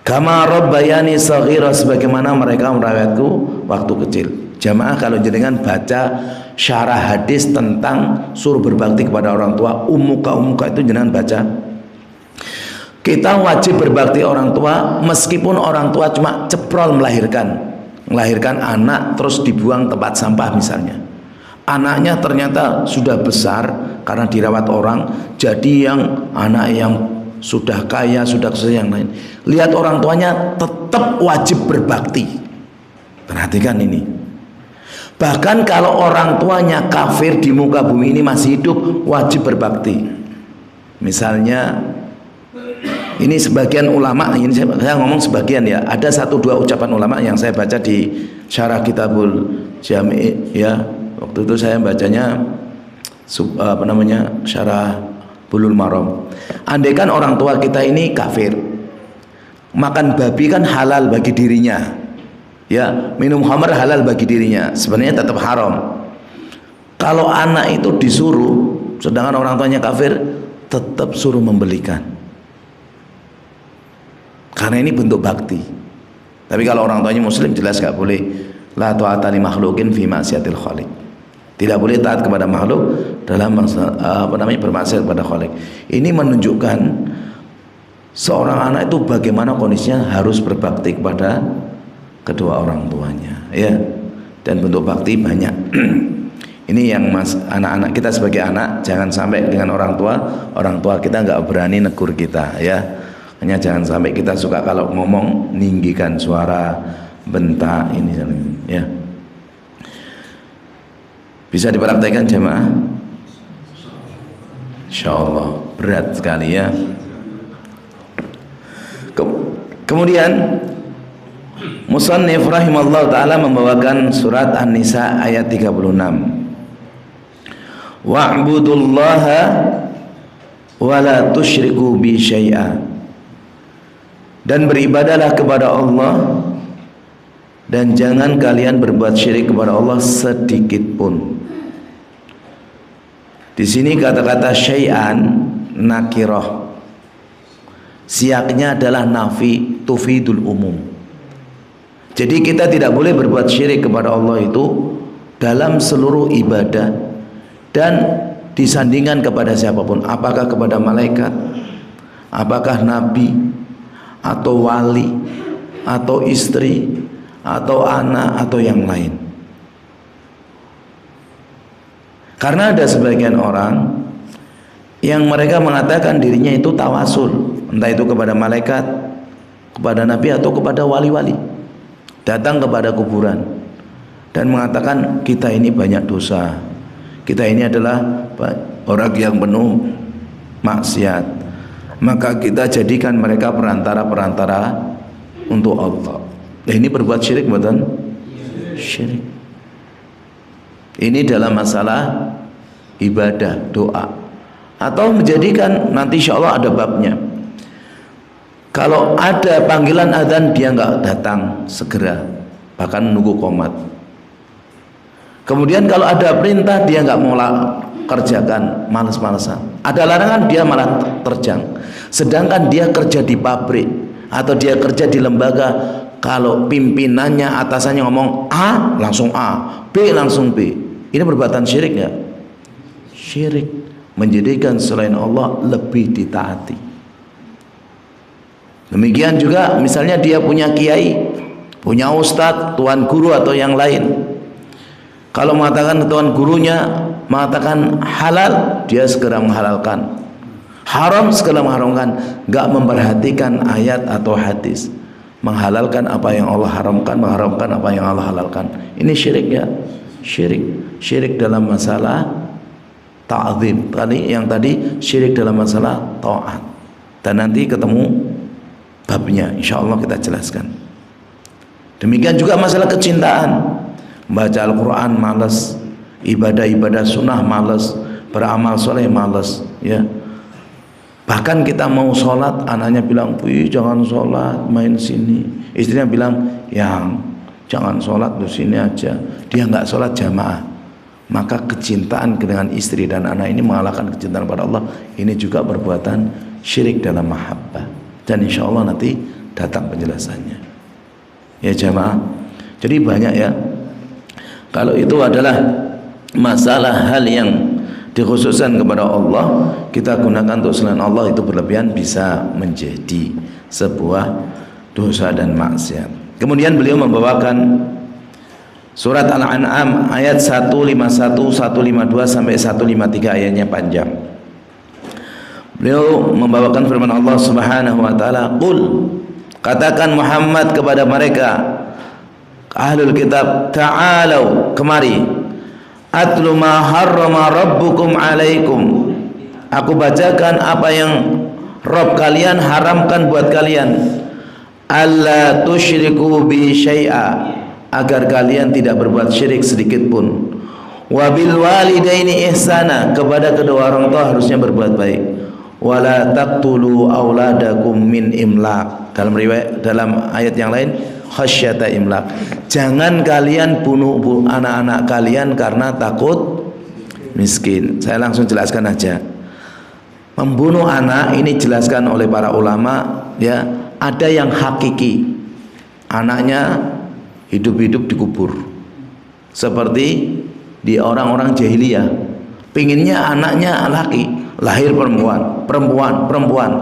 kama rabbayani shaghira, sebagaimana mereka merawatku waktu kecil. Jamaah, kalau jenengan baca syarah hadis tentang suruh berbakti kepada orang tua, umuka itu jenengan baca. Kita wajib berbakti orang tua meskipun orang tua cuma ceprol melahirkan anak terus dibuang tempat sampah misalnya. Anaknya ternyata sudah besar karena dirawat orang, jadi yang anak yang sudah kaya, sudah sukses yang lain. Lihat orang tuanya tetap wajib berbakti. Perhatikan ini. Bahkan kalau orang tuanya kafir di muka bumi ini masih hidup, wajib berbakti. Misalnya, ini sebagian ulama, ini saya ngomong sebagian ya, ada 1-2 ucapan ulama yang saya baca di Syarah Kitabul Jami' ya. Waktu itu saya bacanya Syarah Bulul Maram. Andaikan orang tua kita ini kafir, makan babi kan halal bagi dirinya. Ya, minum khamr halal bagi dirinya, sebenarnya tetap haram. Kalau anak itu disuruh, sedangkan orang tuanya kafir, tetap suruh membelikan. Karena ini bentuk bakti. Tapi kalau orang tuanya muslim jelas gak boleh. La ta'ata li makhluqin fi ma'siyatil khaliq. Tidak boleh taat kepada makhluk dalam bermaksiat kepada Khaliq. Ini menunjukkan seorang anak itu bagaimana kondisinya harus berbakti kepada kedua orang tuanya, ya. Dan bentuk bakti banyak. Ini yang anak-anak kita sebagai anak, jangan sampai dengan orang tua kita nggak berani negur kita, ya. Hanya jangan sampai kita suka kalau ngomong ninggikan suara, bentak ini, ya. Bisa dipraktekkan jemaah? Insyaallah berat sekali ya. Kemudian Musannif rahimallahu ta'ala membawakan surat An-Nisa ayat 36. Wa'budullaha wa la tusyriku bi syai'a. Dan beribadahlah kepada Allah dan jangan kalian berbuat syirik kepada Allah sedikit pun. Di sini kata-kata syai'an nakirah. Siaknya adalah nafi tufidul umum. Jadi kita tidak boleh berbuat syirik kepada Allah itu dalam seluruh ibadah dan disandingkan kepada siapapun, apakah kepada malaikat, apakah nabi, atau wali, atau istri, atau anak, atau yang lain. Karena ada sebagian orang yang mereka mengatakan dirinya itu tawasul, entah itu kepada malaikat, kepada nabi, atau kepada wali-wali. Datang kepada kuburan dan mengatakan kita ini banyak dosa, kita ini adalah orang yang penuh maksiat, maka kita jadikan mereka perantara-perantara untuk Allah. Ini berbuat syirik, bukan? Syirik. Ini dalam masalah ibadah, doa, atau menjadikan nanti insya Allah ada babnya. Kalau ada panggilan adzan dia nggak datang segera, bahkan nunggu qomat. Kemudian kalau ada perintah dia nggak mau kerjakan, males-malesan. Ada larangan dia malah terjang. Sedangkan dia kerja di pabrik atau dia kerja di lembaga, kalau pimpinannya, atasannya ngomong A langsung A, B langsung B. Ini perbuatan syirik nggak? Syirik, menjadikan selain Allah lebih ditaati. Demikian juga misalnya dia punya kiai, punya ustadz, tuan guru atau yang lain. Kalau mengatakan tuan gurunya mengatakan halal, dia segera menghalalkan. Haram segera mengharamkan, enggak memperhatikan ayat atau hadis. Menghalalkan apa yang Allah haramkan, mengharamkan apa yang Allah halalkan. Ini syirik ya. Syirik dalam masalah ta'zim. Yang tadi syirik dalam masalah taat. Dan nanti ketemu babnya, insya Allah kita jelaskan. Demikian juga masalah kecintaan, baca Al-Quran malas, ibadah-ibadah sunnah malas, beramal soleh malas, ya. Bahkan kita mau sholat, anaknya bilang, "Wih, jangan sholat, main sini." Istrinya bilang, "Yang jangan sholat di sini aja." Dia nggak sholat jamaah. Maka kecintaan dengan istri dan anak ini mengalahkan kecintaan pada Allah. Ini juga perbuatan syirik dalam mahabbah. Dan insya Allah nanti datang penjelasannya, ya jamaah. Jadi banyak ya. Kalau itu adalah masalah hal yang dikhususkan kepada Allah, kita gunakan untuk selain Allah, itu berlebihan bisa menjadi sebuah dosa dan maksiat. Kemudian beliau membawakan surat Al-An'am ayat 151, 152 sampai 153, ayatnya panjang. Beliau membawakan firman Allah Subhanahu wa taala, "Qul," katakan Muhammad kepada mereka, ahlul kitab, ta'alau, kemari, atlu ma harrama rabbukum alaikum, aku bacakan apa yang Rabb kalian haramkan buat kalian, alla tusyriku bi syai'a, agar kalian tidak berbuat syirik sedikit pun, wa bil walidaini ihsana, kepada kedua orang tua harusnya berbuat baik, wala taqtulu auladakum min imlaq, dalam riwayat, dalam ayat yang lain, khasyata imlaq, jangan kalian bunuh anak-anak kalian karena takut miskin. Saya langsung jelaskan aja. Membunuh anak ini jelaskan oleh para ulama, ya, ada yang hakiki, anaknya hidup-hidup dikubur, seperti di orang-orang jahiliyah, pinginnya anaknya laki, lahir perempuan.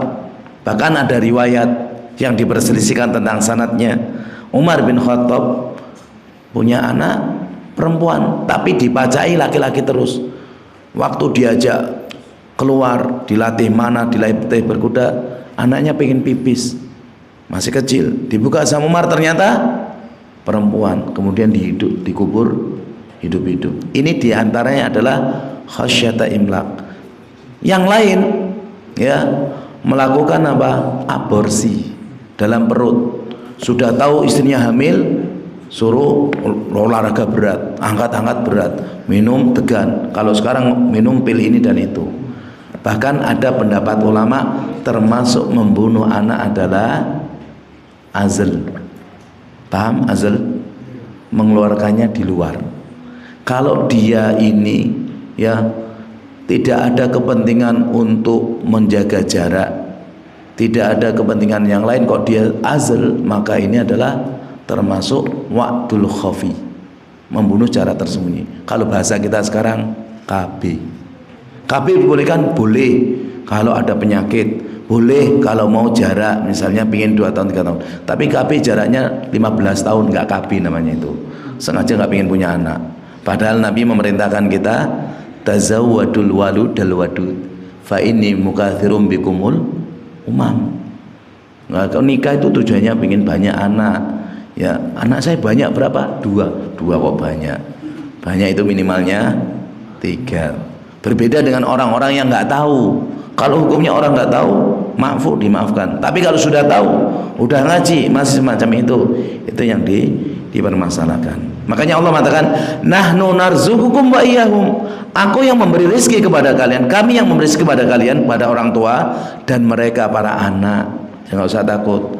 Bahkan ada riwayat yang diperselisihkan tentang sanadnya. Umar bin Khattab punya anak perempuan, tapi dipacai laki-laki terus. Waktu diajak keluar, dilatih mana, dilatih berkuda, anaknya pengen pipis, masih kecil, dibuka sama Umar, ternyata perempuan, kemudian dikubur hidup-hidup. Ini diantaranya adalah khasyata imlaq. Yang lain, ya, melakukan apa? Aborsi dalam perut. Sudah tahu istrinya hamil, suruh olahraga berat, angkat-angkat berat, minum tegan. Kalau sekarang minum pil ini dan itu. Bahkan ada pendapat ulama termasuk membunuh anak adalah azl. Paham azl? Mengeluarkannya di luar. Kalau dia ini, ya, tidak ada kepentingan untuk menjaga jarak, tidak ada kepentingan yang lain, kok dia azl, maka ini adalah termasuk wa'dul khafi, membunuh secara tersembunyi. Kalau bahasa kita sekarang KB. KB dibolehkan? Boleh kalau ada penyakit, boleh kalau mau jarak, misalnya pingin 2 tahun 3 tahun. Tapi KB jaraknya 15 tahun, nggak KB namanya itu. Sengaja nggak pingin punya anak. Padahal Nabi memerintahkan kita tazawwadul waludal wadud fa inni mukatsirum bikumul umam. Nah, kalau nikah itu tujuannya pingin banyak anak. Ya, anak saya banyak berapa? 2 kok banyak. Banyak itu minimalnya 3. Berbeda dengan orang-orang yang nggak tahu. Kalau hukumnya orang nggak tahu, dimaafkan. Tapi kalau sudah tahu, udah ngaji, masih semacam itu yang dipermasalahkan. Makanya Allah mengatakan, nahnu narzuqukum wa iyyahum. Aku yang memberi rezeki kepada kalian, kami yang memberi rezeki kepada kalian, pada orang tua dan mereka para anak. Jangan usah takut.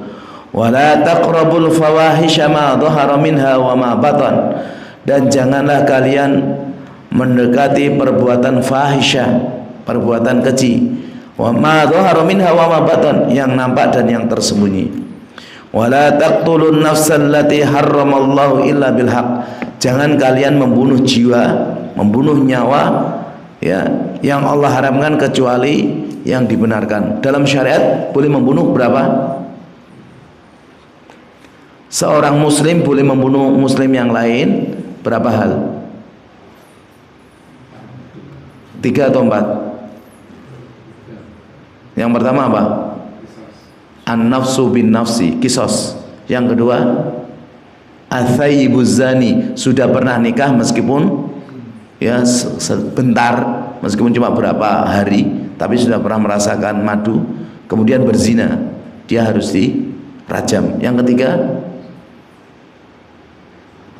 Wala taqrabul fawahisha ma dhahara minha wa ma batan. Dan janganlah kalian mendekati perbuatan fahisyah, perbuatan keji, wa ma dhahara minha wa ma batan, yang nampak dan yang tersembunyi. Wala taqtulun nafsal lati harramallahu illa bil haq. Jangan kalian membunuh jiwa, membunuh nyawa, ya, yang Allah haramkan kecuali yang dibenarkan. Dalam syariat boleh membunuh berapa? Seorang muslim boleh membunuh muslim yang lain berapa hal? 3 atau 4? Yang pertama apa? An-nafsu bin nafsi, kisos. Yang kedua, athayyibuz zani, sudah pernah nikah meskipun ya sebentar, meskipun cuma berapa hari, tapi sudah pernah merasakan madu, kemudian berzina, dia harus dirajam. Yang ketiga,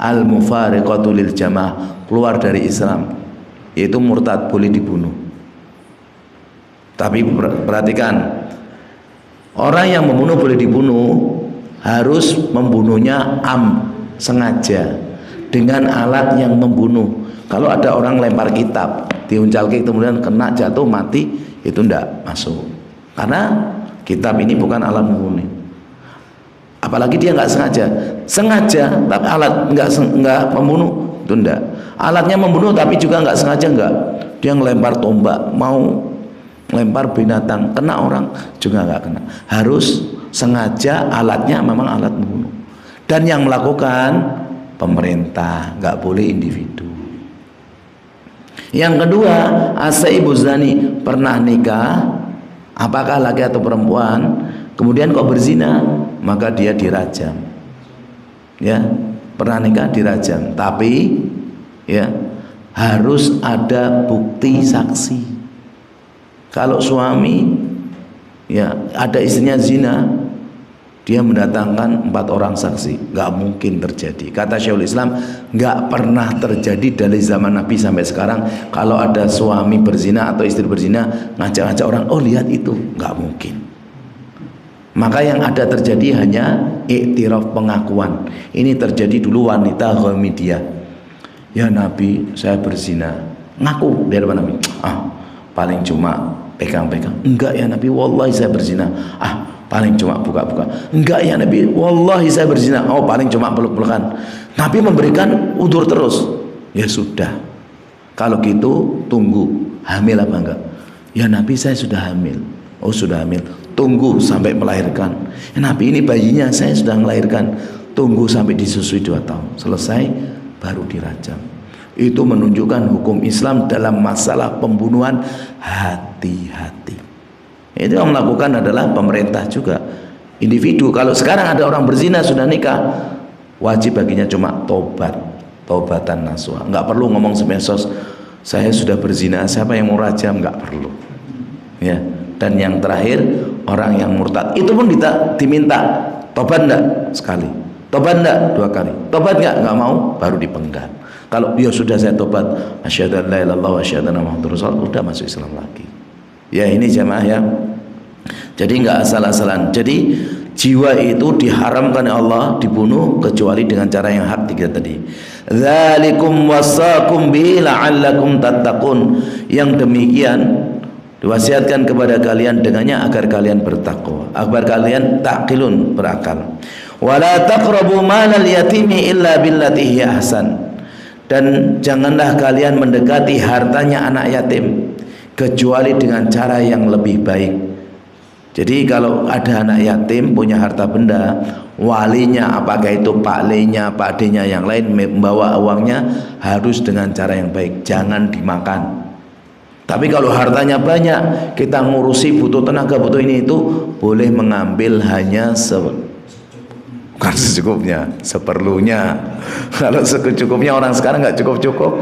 al-mufariqatu lil jamaah, keluar dari Islam, yaitu murtad, boleh dibunuh. Tapi perhatikan, orang yang membunuh boleh dibunuh, harus membunuhnya sengaja, dengan alat yang membunuh. Kalau ada orang lempar kitab, diuncalke kemudian kena jatuh mati, itu tidak masuk, karena kitab ini bukan alat membunuh. Apalagi dia nggak sengaja, tapi alat nggak membunuh, itu enggak. Alatnya membunuh tapi juga nggak sengaja, enggak. Dia ngelempar tombak, mau lempar binatang, kena orang juga nggak kena. Harus sengaja, alatnya memang alat membunuh. Dan yang melakukan pemerintah, nggak boleh individu. Yang kedua, asaibuz zani, pernah nikah, apakah laki atau perempuan, kemudian kok berzina, maka dia dirajam. Ya, pernah nikah dirajam, tapi ya harus ada bukti saksi. Kalau suami ya ada istrinya zina, dia mendatangkan 4 orang saksi, nggak mungkin terjadi. Kata Syekhul Islam, nggak pernah terjadi dari zaman Nabi sampai sekarang. Kalau ada suami berzina atau istri berzina, ngajak-ngajak orang, oh lihat itu, nggak mungkin. Maka yang ada terjadi hanya iktiraf, pengakuan. Ini terjadi dulu wanita Ghamidiyah. Ya Nabi, saya berzina. Ngaku di hadapan Nabi. Paling cuma pegang-pegang. Enggak ya Nabi, wallahi saya berzina. Paling cuma buka-buka. Enggak ya Nabi, wallahi saya berzina. Oh, paling cuma peluk-pelukan. Nabi memberikan udzur terus. Ya sudah, kalau gitu tunggu, hamil apa enggak? Ya Nabi, saya sudah hamil. Oh, sudah hamil. Tunggu sampai melahirkan. Ya Nabi, ini bayinya saya sudah melahirkan. Tunggu sampai disusui 2 tahun. Selesai baru dirajam. Itu menunjukkan hukum Islam dalam masalah pembunuhan. Hati-hati. Itu yang melakukan adalah pemerintah juga, individu. Kalau sekarang ada orang berzina sudah nikah, wajib baginya cuma tobatan nasuha. Nggak perlu ngomong semesos, saya sudah berzina, siapa yang mau rajam, nggak perlu. Ya. Dan yang terakhir, orang yang murtad itu pun diminta tobat enggak? Sekali. Tobat enggak? 2 kali. Tobat enggak mau, baru dipenggal. Kalau ya sudah saya tobat, asyhadu an la ilaha illallah wa asyhadu anna muhammadar rasulullah, udah masuk Islam lagi. Ya ini jamaah ya. Jadi enggak asal-asalan. Jadi jiwa itu diharamkan oleh Allah dibunuh kecuali dengan cara yang hak 3 tadi. Dzalikum wasaqum bihi la'allakum tattaqun. Yang demikian diwasiatkan kepada kalian dengannya agar kalian bertakwa, agar kalian taqilun, berakal. Wala taqrabu malal yatimi illa billati hiya ahsan. Dan janganlah kalian mendekati hartanya anak yatim kecuali dengan cara yang lebih baik. Jadi kalau ada anak yatim punya harta benda, walinya, apakah itu pak lenya, pak d-nya yang lain membawa uangnya, harus dengan cara yang baik, jangan dimakan. Tapi kalau hartanya banyak, kita ngurusi, butuh tenaga, butuh ini itu, boleh mengambil hanya bukan secukupnya, seperlunya. Kalau secukupnya orang sekarang nggak cukup-cukup.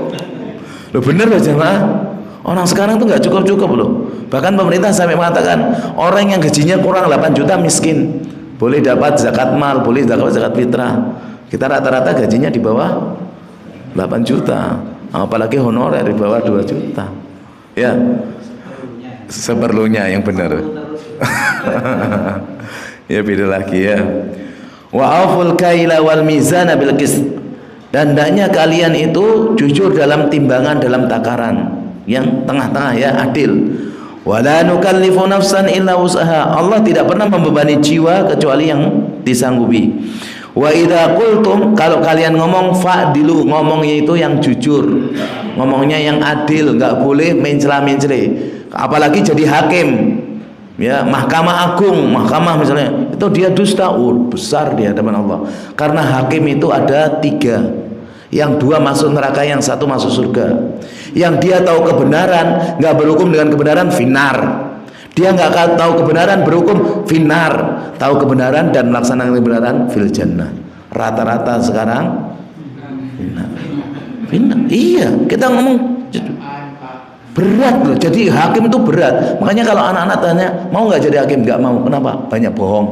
Loh bener loh jemaah, orang sekarang tuh nggak cukup-cukup loh. Bahkan pemerintah sampai mengatakan orang yang gajinya kurang 8 juta miskin, boleh dapat zakat mal, boleh dapat zakat fitrah. Kita rata-rata gajinya di bawah 8 juta, apalagi honorer di bawah 2 juta. Ya, seperlunya yang benar. Ya beda lagi ya. Wa auful kaila wal mizana bil qist. Dan hendaknya kalian itu jujur dalam timbangan, dalam takaran yang tengah-tengah ya, adil. Wala nukallifu nafsan illa wus'aha. Allah tidak pernah membebani jiwa kecuali yang disanggupi. Wa idza qultum, kalau kalian ngomong fa'dilu, ngomongnya itu yang jujur, ngomongnya yang adil, enggak boleh mencela-mencela. Apalagi jadi hakim. Ya, mahkamah agung, mahkamah misalnya, itu dia dusta, besar di hadapan Allah. Karena hakim itu ada 3, yang 2 masuk neraka, yang 1 masuk surga. Yang dia tahu kebenaran, nggak berhukum dengan kebenaran, finar. Dia nggak tahu kebenaran, berhukum finar. Tahu kebenaran dan melaksanakan kebenaran, fil jannah. Rata-rata sekarang finar. Iya, kita ngomong berat loh, jadi hakim itu berat. Makanya kalau anak-anak tanya mau nggak jadi hakim, nggak mau. Kenapa? Banyak bohong.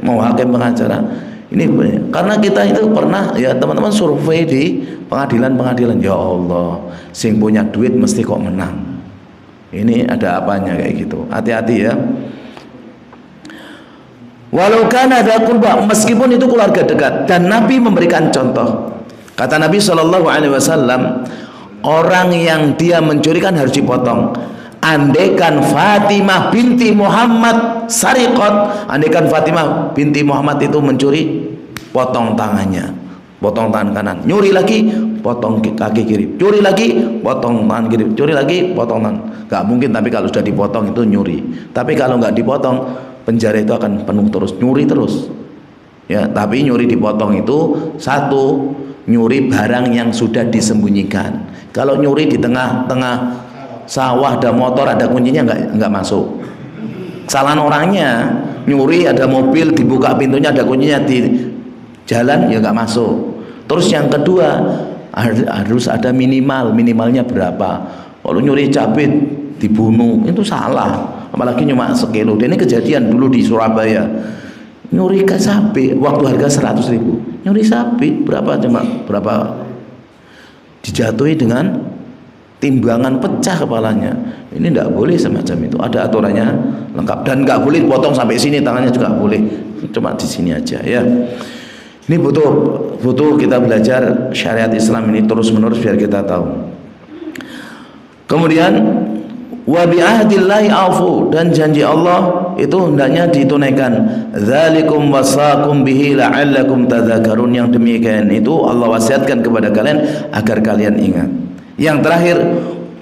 Mau hakim pengacara. Ini karena kita itu pernah ya teman-teman survei di pengadilan. Ya Allah, sing punya duit mesti kok menang. Ini ada apanya kayak gitu. Hati-hati ya. Walau kana ada qurba, meskipun itu keluarga dekat. Dan Nabi memberikan contoh. Kata Nabi SAW, orang yang dia mencuri kan harus dipotong. Andaikan Fatimah binti Muhammad sariqat, andaikan Fatimah binti Muhammad itu mencuri, potong tangannya, potong tangan kanan. Nyuri lagi, potong kaki kiri. Curi lagi, potong tangan kiri. Curi lagi, potong tangan. Gak mungkin, tapi kalau sudah dipotong itu nyuri. Tapi kalau nggak dipotong, penjara itu akan penuh terus, nyuri terus. Ya, tapi nyuri dipotong itu 1, nyuri barang yang sudah disembunyikan. Kalau nyuri di tengah-tengah sawah ada motor, ada kuncinya, nggak masuk. Kesalahan orangnya. Nyuri ada mobil dibuka pintunya, ada kuncinya di jalan, ya nggak masuk. Terus yang kedua, harus ada minimalnya berapa. Kalau nyuri cabai dibunuh itu salah, apalagi cuma sekilo. Dan ini kejadian dulu di Surabaya, nyuri cabai waktu harga 100.000, nyuri sapi berapa dijatuhi dengan timbangan, pecah kepalanya. Ini tidak boleh semacam itu, ada aturannya lengkap. Dan nggak boleh potong sampai sini, tangannya juga boleh, cuma di sini aja ya. Ini butuh kita belajar syariat Islam ini terus menerus biar kita tahu. Kemudian wa bi ahdillahi aufu, dan janji Allah itu hendaknya ditunaikan. Dzalikum wasaqum bihi la'allakum tadzakarun, yang demikian itu Allah wasiatkan kepada kalian agar kalian ingat. Yang terakhir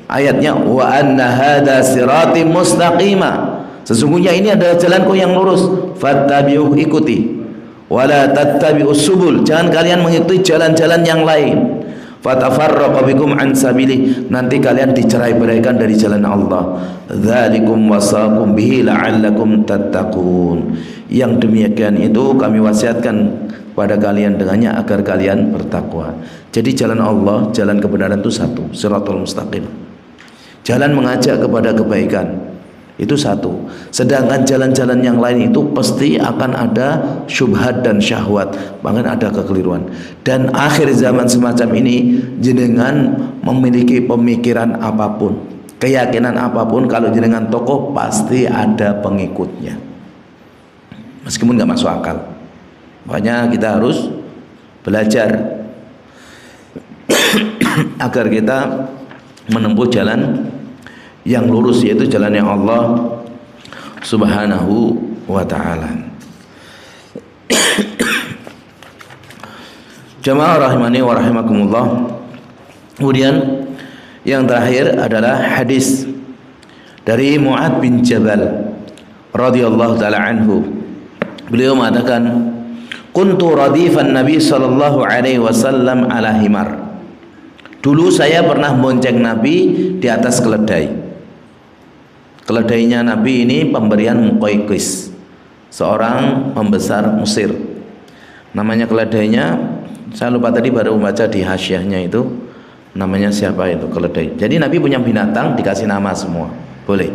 ayatnya, wa anna hadza sirati mustaqima, sesungguhnya ini adalah jalanku yang lurus, fattabi'uh, ikuti, wala tattabi'us subul, jangan kalian mengikuti jalan-jalan yang lain, fatafarraqu bikum an sabili, nanti kalian dicerai-beraikan dari jalan Allah. Dzalikum wasaqum bihi la'allakum tattaqun, yang demikian itu kami wasiatkan pada kalian dengannya agar kalian bertakwa. Jadi jalan Allah, jalan kebenaran itu satu, Shiratal Mustaqim. Jalan mengajak kepada kebaikan itu satu. Sedangkan jalan-jalan yang lain itu pasti akan ada syubhat dan syahwat, bahkan ada kekeliruan. Dan akhir zaman semacam ini, jenengan memiliki pemikiran apapun, keyakinan apapun, kalau jenengan tokoh pasti ada pengikutnya, meskipun nggak masuk akal. Makanya kita harus belajar agar kita menempuh jalan yang lurus, yaitu jalannya Allah Subhanahu wa ta'ala. Jamaah rahimani wa rahimakumullah. Kemudian yang terakhir adalah hadis dari Mu'adz bin Jabal radhiyallahu taala anhu. Beliau mengatakan, kuntu radifan Nabi sallallahu alaihi wasallam ala himar. Dulu saya pernah bonceng Nabi di atas keledai. Keledainya Nabi ini pemberian Muqawqis, seorang pembesar Mesir. Namanya keledainya, saya lupa tadi baru membaca di hasyiahnya itu, namanya siapa itu keledai. Jadi Nabi punya binatang dikasih nama semua, boleh.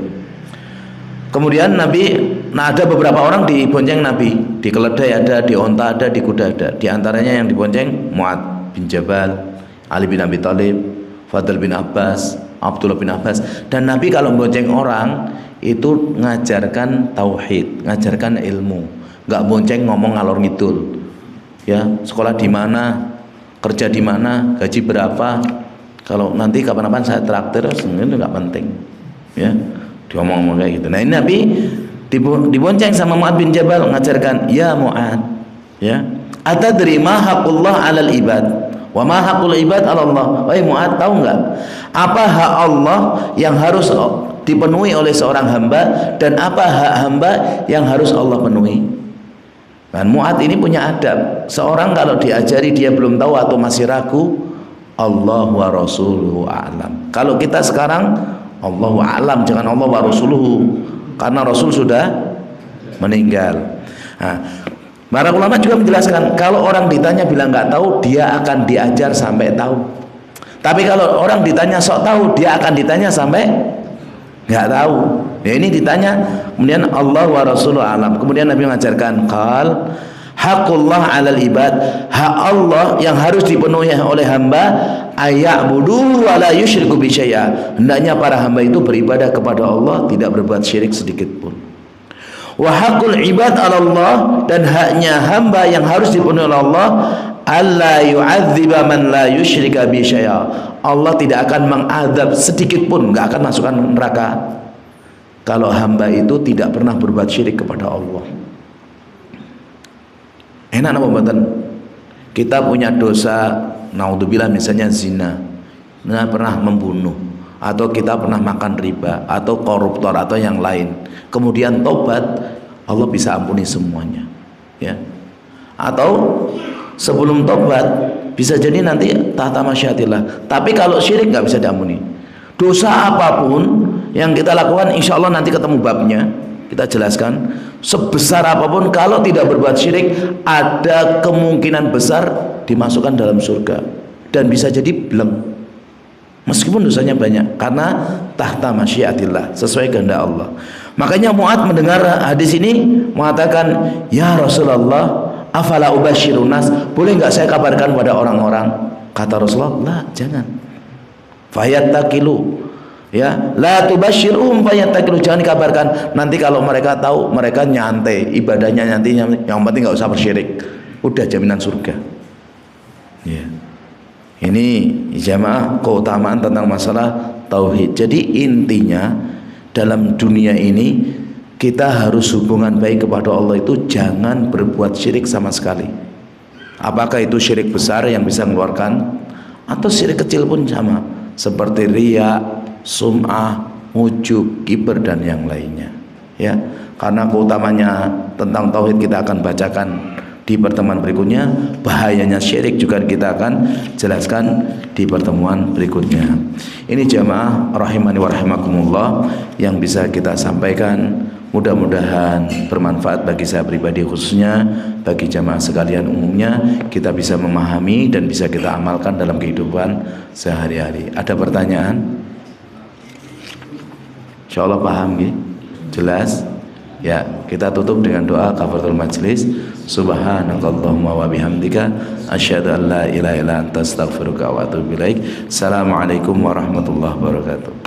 Kemudian Nabi, ada beberapa orang dibonceng Nabi, di keledai ada, di onta ada, di kuda ada. Di antaranya yang dibonceng Mu'adz bin Jabal, Ali bin Abi Thalib, Fadl bin Abbas, Abdullah bin Abbas. Dan Nabi kalau bonceng orang itu ngajarkan tauhid, ngajarkan ilmu, nggak bonceng ngomong ngalor ngidul. Ya, sekolah di mana, kerja di mana, gaji berapa. Kalau nanti kapan-kapan saya traktir, itu nggak penting. Ya, diomong-omong kayak gitu. Nah ini Nabi dibonceng sama Mu'adz bin Jabal, ngajarkan, ya Mu'adz, ya, atadri ma haqqullah 'alal ibad wa ma haqqul ibad 'ala Allah. Wahai Mu'adz, tahu enggak apa hak Allah yang harus dipenuhi oleh seorang hamba, dan apa hak hamba yang harus Allah penuhi? Dan Mu'adz ini punya adab. Seorang kalau diajari dia belum tahu atau masih ragu, Allah wa rasuluhu a'lam. Kalau kita sekarang Allahu a'lam, jangan Allah wa rasuluhu, karena Rasul sudah meninggal. Nah, para ulama juga menjelaskan, kalau orang ditanya bilang nggak tahu, dia akan diajar sampai tahu. Tapi kalau orang ditanya sok tahu, dia akan ditanya sampai nggak tahu. Ya ini ditanya, kemudian Allah wa rasuluhu a'lam. Kemudian Nabi mengajarkan, qal haqqullah 'alal ibad, hak Allah yang harus dipenuhi oleh hamba, ayya'budu wa la yusyriku bi syai'a. Hendaknya para hamba itu beribadah kepada Allah, tidak berbuat syirik sedikit pun. Wa haqqul ibad 'ala Allah, dan haknya hamba yang harus dipenuhi oleh Allah, alla yu'adziba man la yusyrika bi syai'a. Allah tidak akan mengadab sedikit pun, enggak akan masukkan neraka kalau hamba itu tidak pernah berbuat syirik kepada Allah. Enak apa mboten? Kita punya dosa, naudzubillah, misalnya zina, pernah membunuh, atau kita pernah makan riba, atau koruptor, atau yang lain. Kemudian tobat, Allah bisa ampuni semuanya. Ya. Atau sebelum tobat bisa jadi nanti tahta masyiatillah. Tapi kalau syirik nggak bisa diampuni. Dosa apapun yang kita lakukan, insya Allah nanti ketemu babnya, kita jelaskan. Sebesar apapun, kalau tidak berbuat syirik, ada kemungkinan besar dimasukkan dalam surga, dan bisa jadi belum, meskipun dosanya banyak, karena tahta masyiatillah, sesuai kehendak Allah. Makanya Mu'adz mendengar hadis ini mengatakan, ya Rasulullah, afala ubashirun nas, boleh nggak saya kabarkan pada orang-orang? Kata Rasulullah, lah, jangan. Fayattaqilu, ya, la tubashirhum fayattaqilu, jangan dikabarkan, nanti kalau mereka tahu mereka nyantai ibadahnya, nanti yang penting nggak usah bersyirik, udah jaminan surga. Ya. Ini jamaah keutamaan tentang masalah tauhid. Jadi intinya dalam dunia ini kita harus hubungan baik kepada Allah itu jangan berbuat syirik sama sekali. Apakah itu syirik besar yang bisa mengeluarkan, atau syirik kecil pun sama, seperti riya, sum'ah, ujub, kiber, dan yang lainnya. Ya, karena keutamanya tentang tauhid kita akan bacakan di pertemuan berikutnya, bahayanya syirik juga kita akan jelaskan di pertemuan berikutnya. Ini jamaah rahimani wa rahimakumullah yang bisa kita sampaikan, mudah-mudahan bermanfaat bagi saya pribadi, khususnya bagi jamaah sekalian umumnya, kita bisa memahami dan bisa kita amalkan dalam kehidupan sehari-hari. Ada pertanyaan? Insyaallah paham ya? Jelas? Ya, kita tutup dengan doa kafaratul majlis. Subhanakallahumma wa bihamdika asyhadu an la ilaha illa anta astaghfiruka wa atubu ilaik. Assalamualaikum warahmatullahi wabarakatuh.